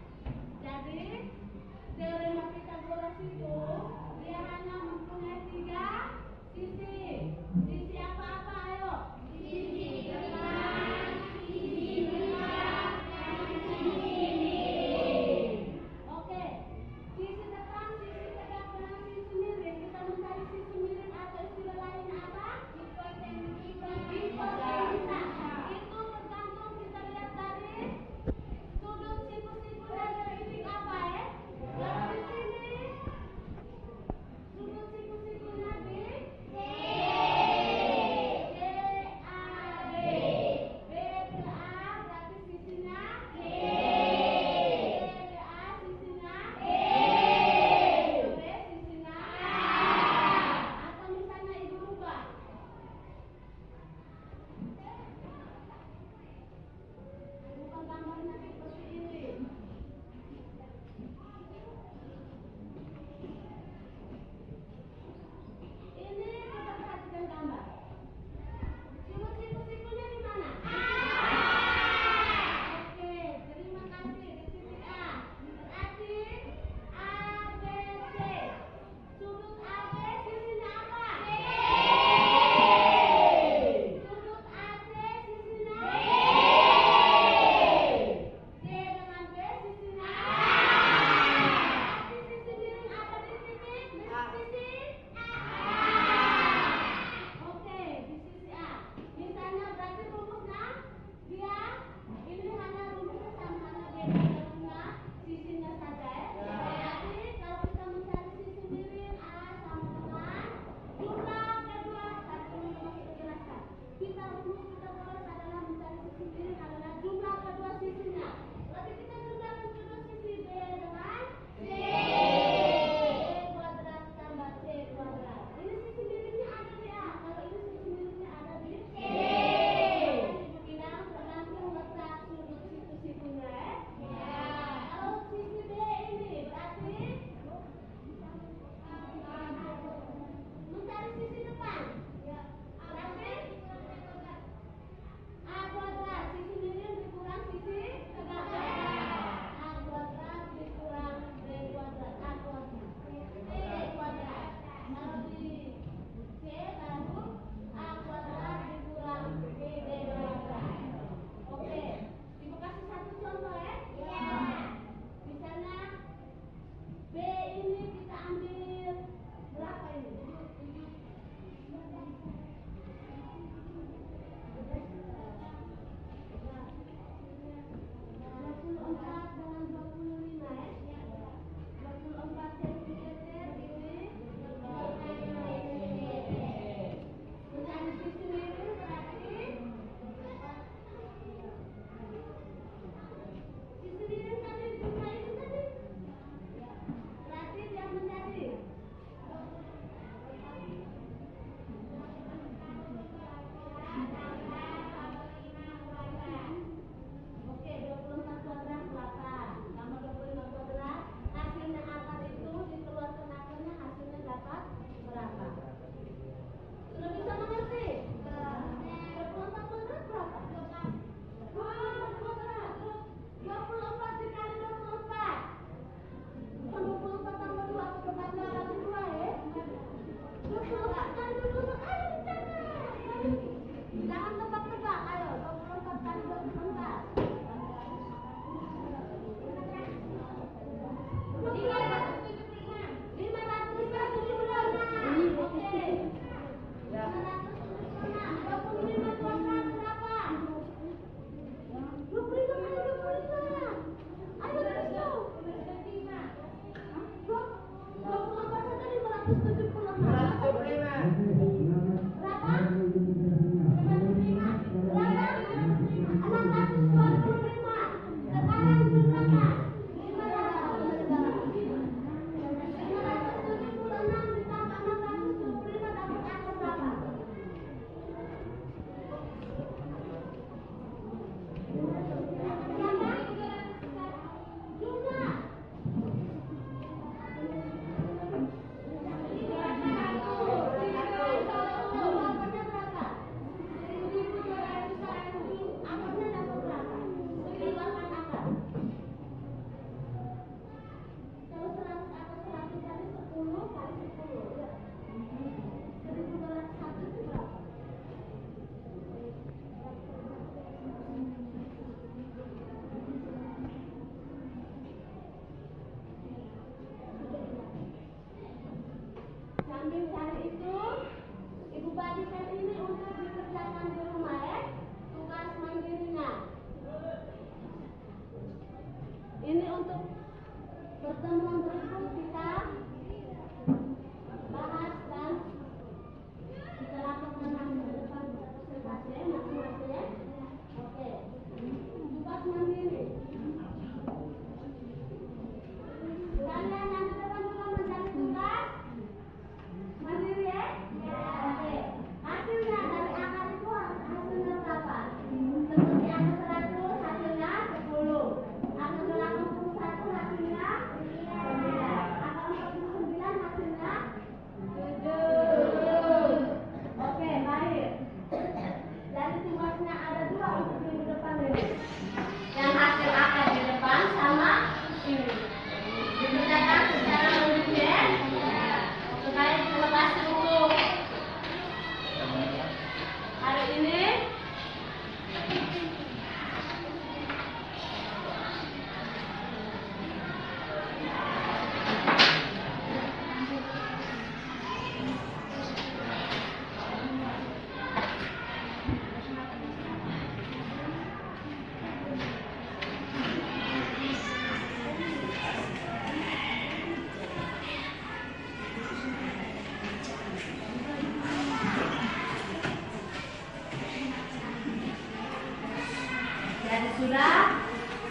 Speaker 1: Sudah?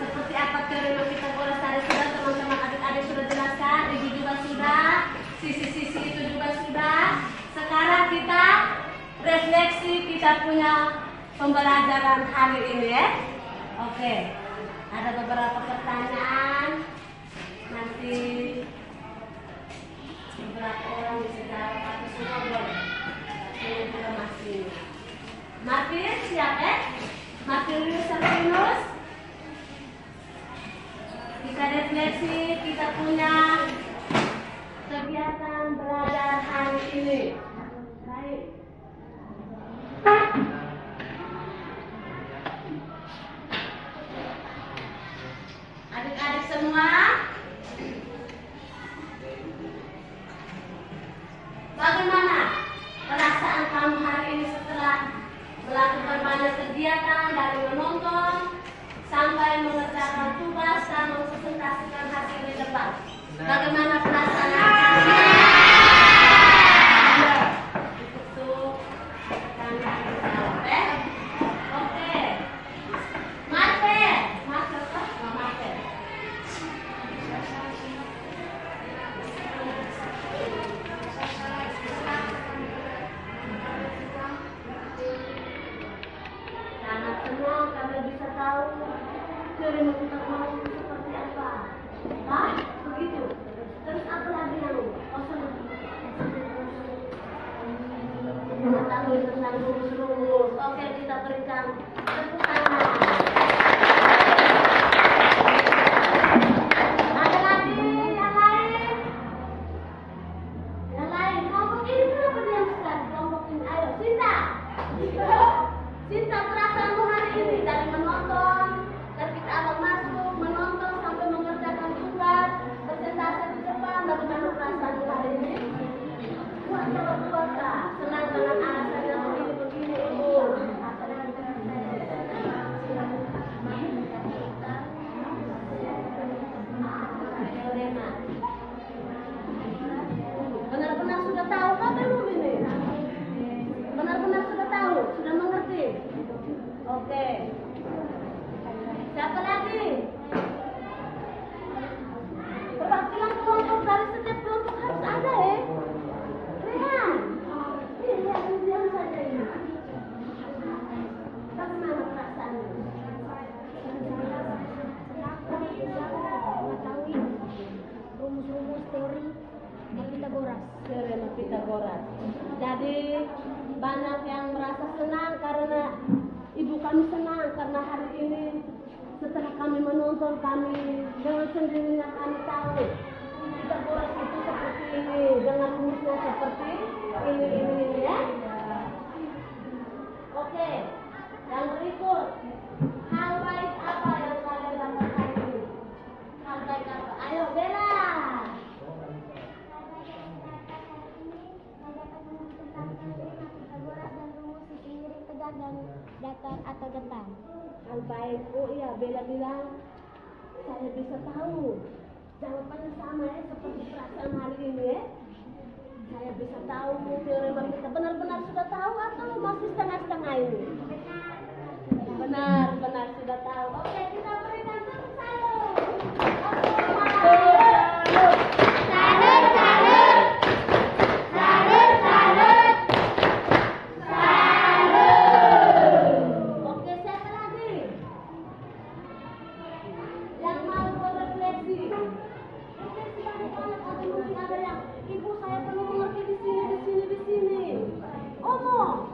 Speaker 1: Seperti apa teori Pitagoras tadi sudah teman-teman adik-adik sudah jelaskan, ibu juga sudah, sisi-sisi itu juga sudah. Sekarang kita refleksi kita punya pembelajaran hari ini ya. Oke, ada beberapa pertanyaan. Nanti beberapa orang bisa jawab atau semua boleh. Ini juga masih. Martin siap ya? Martinus Servinus. Kita refleksi kita punya kegiatan belajar hari ini. Baik. Adik-adik semua, bagaimana perasaan kamu hari ini setelah melakukan banyak kegiatan dari menonton sampai mengerjakan tugas dan mempresentasikan hasil di depan? Bagaimana perasaan kamu? Itu kan jawab ya. Oke. Mate. Sangat senang karena bisa tahu teori Pitagoras itu seperti apa. Hah? Begitu. Terus apa lagi yang mengetahui tentang rumus-rumus. Oke, kita berikan tepuk tangan. Ada lagi yang lain? Yang lain, kelompok ini kenapa diam sekali? Kelompok ini, ayo, Sinta. Sinta, perasaanmu hari ini dari menonton, dari kita awal masuk, menonton sampai mengerjakan tugas, presentasi di depan, bagaimana perasaanmu hari ini? Buat Kak, senang dengan alasannya begini-begini, Ibu. Teorema. Benar-benar sudah tahu kan belum ini? Benar-benar sudah tahu, sudah mengerti. Oke. Siapa lagi? Perwakilan kelompok dari setiap kelompok harus ada ya. Rehan. Diam saja ini. Bagaimana perasaanmu?
Speaker 3: Mengetahui rumus-rumus teori Pitagoras.
Speaker 1: Teorema Pitagoras. Jadi banyak yang merasa senang karena ibu kami senang karena hari ini setelah kami menonton kami dengan sendirinya kami tahu Pitagoras itu seperti ini dengan rumusnya seperti ini ya. Oke, yang berikut hal baik apa yang kalian dapat hari ini? Hal baik apa? Ayo Bella.
Speaker 3: Pitagoras dan rumus sisi miring tegak dan datar atau datar.
Speaker 1: Hal baik, oh iya Bella bilang saya bisa tahu jawabannya sama ya seperti perasaan hari ini ya. Saya bisa tahu teorema kita benar-benar sudah tahu atau masih setengah-setengah ini? Benar sudah tahu. Oke, kita berikan tepuk tangan. Oke, siapa lagi yang mau berefleksi? Refleksi banyak-banyak, atau mungkin ada yang ibu saya perlu mengerti di sini. Omong.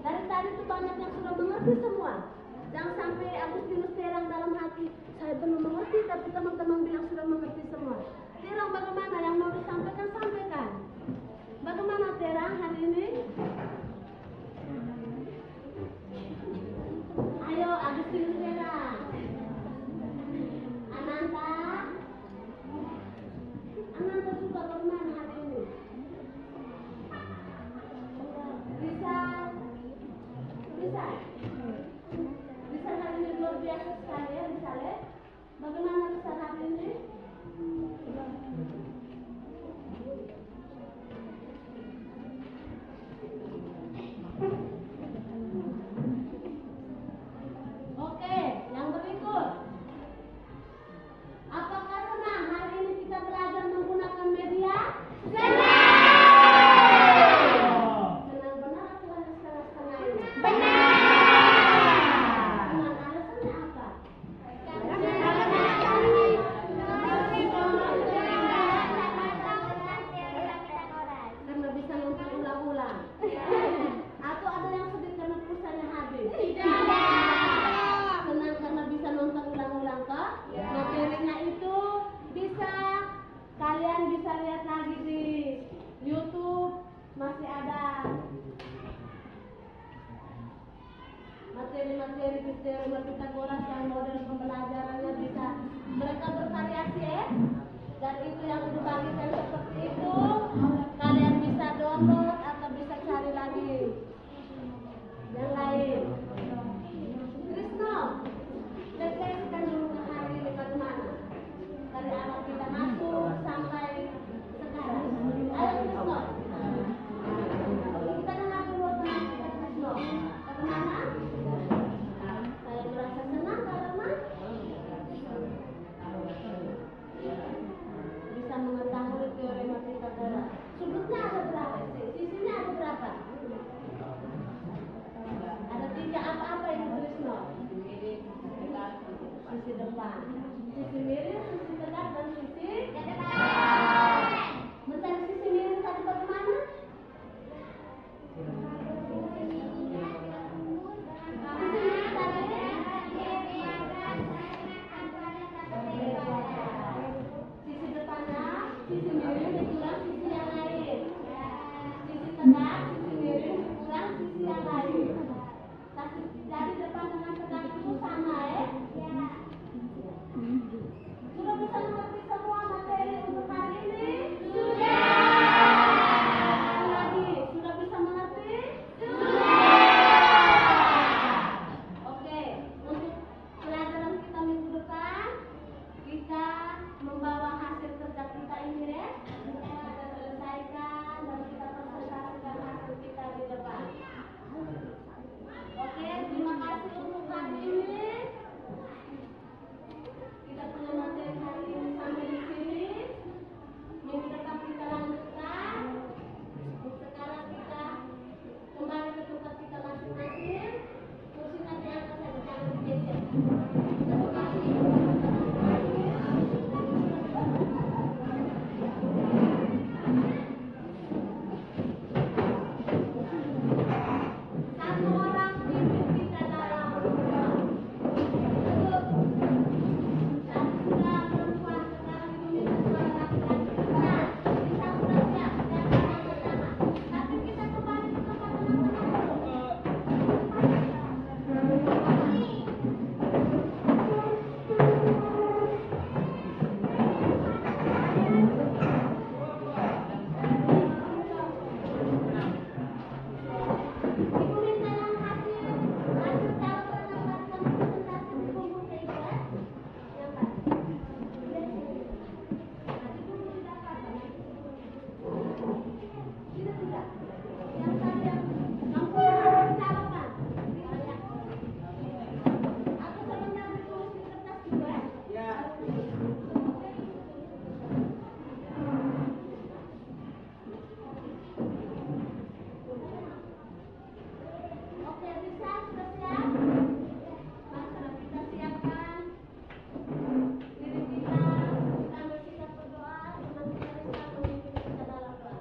Speaker 1: Dari tadi itu banyak yang sudah mengerti semua. Jangan sampai Agustinus terang dalam hati, saya belum mengerti, tapi teman-teman bilang sudah mengerti semua. Terang bagaimana yang mau disampaikan, sampaikan. Bagaimana terang hari ini? Ayo Agustinus terang. Ananta suka bagaimana hari ini? Bisa? materi di teorema Pitagoras yang model pembelajarannya bisa mereka bervariasi ya. Dan itu yang dibagikan seperti itu, kalian bisa download atau bisa cari lagi yang lain. Krisno, refleksikan dulu ke hari ini bagaimana dari awal kita masuk sampai sekarang. Ayo Krisno, kita dengar dulu tentang kita Krisno. Bagaimana? Saya merasa senang karena bisa mengetahui teorema Pitagoras. Sudutnya ada berapa sih? Sisinya ada berapa? Ada 3 apa-apa Ibu Krisno? Sisi depan, sisi miring, sisi tegak, dan sisi depan. Mencari sisi miring tadi bagaimana? Sisi depannya, sisi miring dikurang sisi yang lain. Sisi tegak, sisi miring dikurang sisi yang lain. Jadi depan dengan tegak itu sama ya? Sudah bisa mengerti semua materi untuk hari ini? Sudah. Lagi, sudah bisa mengerti? Oke, untuk pelajaran kita minggu depan, kita membawa hasil kerja kita ini ya. Kita selesaikan dan kita presentasikan hasil kita di depan. Oke, terima kasih untuk hari ini. Kita punya materi hari ini sampai di sini. Minggu depan kita lanjutkan. Sekarang kita kembali ke tempat kita masing-masing. Kursinya diangkat saja, jangan digeser. Terima kasih. Satu orang pimpin kita dalam berdoa. Tadi sudah perempuan, sekarang Ibu minta suara laki-laki. Nah, kita sudah siap, jangan lama-lama. Tapi kita kembali ke tempat teman-teman dulu. Ibu minta yang hasil jawaban yang barusan presentasi dikumpul ke Ibu ya. Yang Pak. Nanti dulu didapat. Tidak. Yang tadi yang punya hasil jawaban. Atau sebenarnya ditulis di kertas juga ya? Oke, bisa sudah siap? Masalah kita siapkan diri kita sambil kita berdoa, teman kita bisa memimpin kita dalam doa.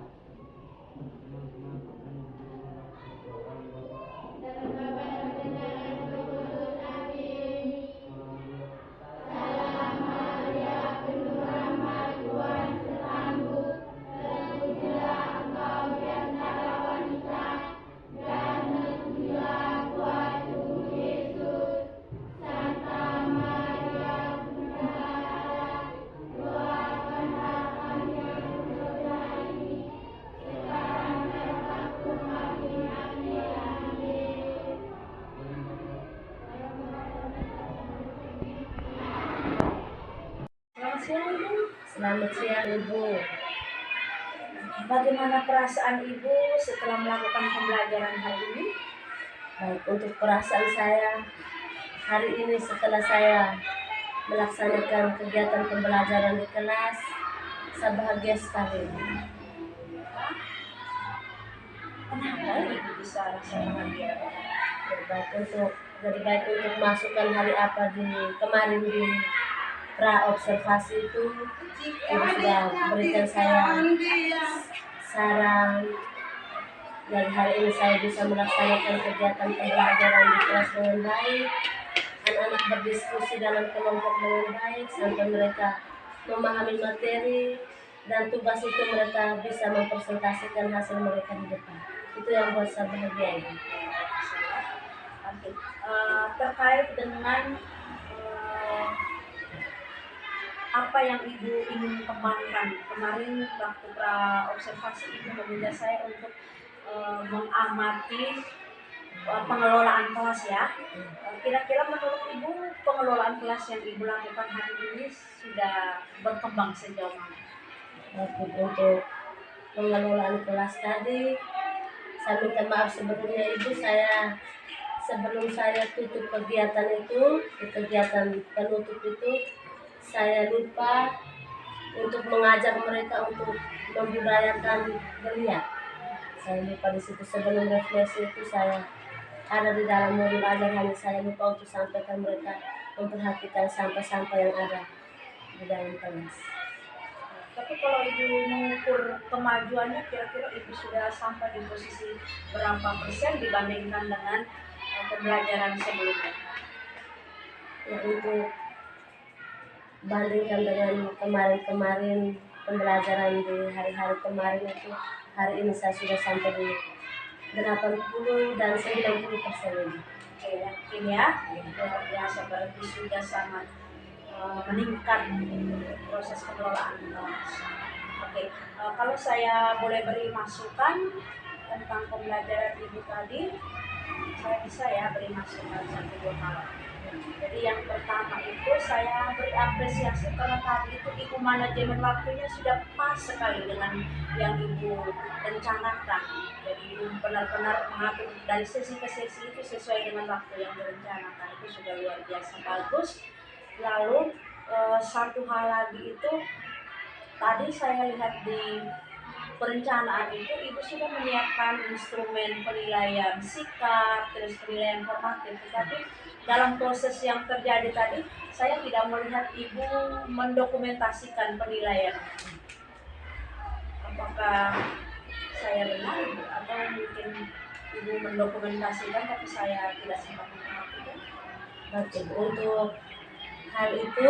Speaker 1: Dalam Bapa dan Putra dan Roh Kudus. Amin. Salam Maria, penuh rahmat, Tuhan sertamu. Terpujilah engkau di antara wanita, dan terpujilah buah tubuh Yesus. Santa Maria, Bunda Allah, doakanlah kami yang berdosa ini, sekarang dan waktu kami mati. Amin.
Speaker 2: Selamat siang Ibu.
Speaker 1: Selamat siang Ibu.
Speaker 2: Bagaimana perasaan Ibu setelah melakukan pembelajaran hari ini?
Speaker 1: Baik, untuk perasaan saya hari ini setelah saya melaksanakan kegiatan pembelajaran di kelas, saya bahagia sekali.
Speaker 2: Kenapa Ibu bisa rasa bahagia?
Speaker 1: Jadi baik untuk masukkan hari apa di kemarin di pra observasi itu, Ibu sudah berikan saya saran. Dan hari ini saya bisa melaksanakan kegiatan pembelajaran di kelas dengan baik. Anak-anak berdiskusi dalam kelompok dengan baik sampai mereka memahami materi, dan tugas itu mereka bisa mempresentasikan hasil mereka di depan. Itu yang buat saya bahagia.
Speaker 2: Nanti Terkait dengan apa yang Ibu ingin kembangkan. Kemarin waktu observasi Ibu meminta saya untuk mengamati pengelolaan kelas ya. Kira-kira menurut Ibu pengelolaan kelas yang Ibu lakukan hari ini sudah berkembang sejauh mana?
Speaker 1: Untuk pengelolaan kelas tadi, saya minta maaf sebelumnya Ibu, sebelum saya tutup kegiatan itu, di kegiatan penutup itu, saya lupa untuk mengajak mereka untuk membudayakan belia. Saya lupa di situ, sebelum refleksi itu saya ada di dalam modul ajar, hanya saya lupa untuk sampaikan mereka memperhatikan sampah-sampah yang ada di dalam kelas.
Speaker 2: Tapi kalau Ibu mengukur kemajuannya, kira-kira Ibu sudah sampai di posisi berapa persen dibandingkan dengan pembelajaran sebelumnya?
Speaker 1: Ya, untuk bandingkan dengan kemarin-kemarin pembelajaran di hari-hari kemarin itu, hari ini saya sudah sampai di 80 dan 90%.
Speaker 2: Oke, yakin ya, luar biasa, berarti sudah sangat meningkat proses pengelolaan kelas. Oke, kalau saya boleh beri masukan tentang pembelajaran Ibu tadi, saya bisa ya beri masukan 1-2 hal. Jadi yang pertama itu saya beri apresiasi karena tadi itu Ibu manajemen waktunya sudah pas sekali dengan yang Ibu rencanakan. Jadi Ibu benar-benar mengatur dari sesi ke sesi itu sesuai dengan waktu yang direncanakan, itu sudah luar biasa bagus. Lalu satu hal lagi itu tadi saya lihat di perencanaan itu Ibu sudah menyiapkan instrumen penilaian sikap, terus penilaian formatif. Tetapi dalam proses yang terjadi tadi, saya tidak melihat Ibu mendokumentasikan penilaian. Apakah saya benar atau mungkin Ibu mendokumentasikan tapi saya tidak sempat memperhatikan?
Speaker 1: Oke, untuk hal itu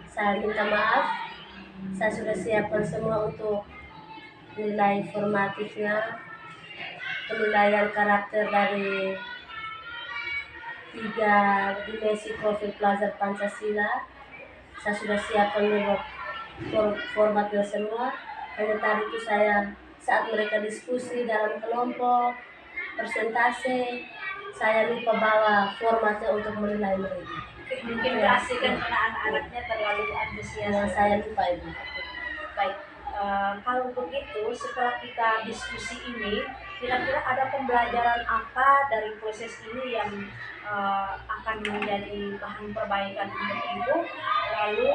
Speaker 1: saya minta maaf. Saya sudah siapkan semua untuk nilai formatifnya, penilaian karakter dari 3 dimensi profil pelajar Pancasila. Saya sudah siapkan formatnya semua. Hanya tadi itu saat mereka diskusi dalam kelompok, presentasi, saya lupa bawa formatnya untuk menilai mereka.
Speaker 2: Mungkin keasikan karena anak-anaknya terlalu antusias.
Speaker 1: Yang saya lupa itu.
Speaker 2: Baik, kalau begitu setelah kita diskusi ini, kira-kira ada pembelajaran apa dari proses ini yang akan menjadi bahan perbaikan untuk Ibu? Lalu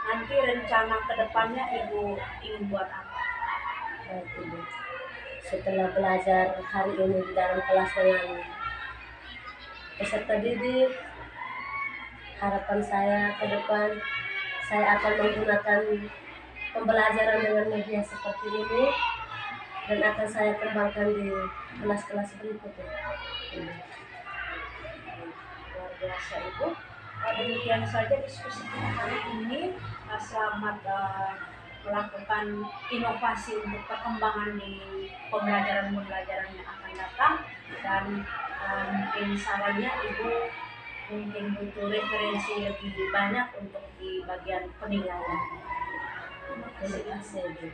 Speaker 2: nanti rencana kedepannya Ibu ingin buat apa?
Speaker 1: Baik, Ibu. Setelah belajar hari ini di dalam kelas dengan peserta didik, harapan saya ke depan saya akan menggunakan pembelajaran dengan media seperti ini dan akan saya kembangkan di kelas-kelas berikutnya.
Speaker 2: Luar biasa Ibu. Demikian saja diskusi kita kali ini. Selamat melakukan inovasi untuk perkembangan di pembelajaran yang akan datang, dan mungkin sarannya Ibu mungkin butuh referensi lebih banyak untuk di bagian penilaian.
Speaker 1: Terima kasih, Ibu.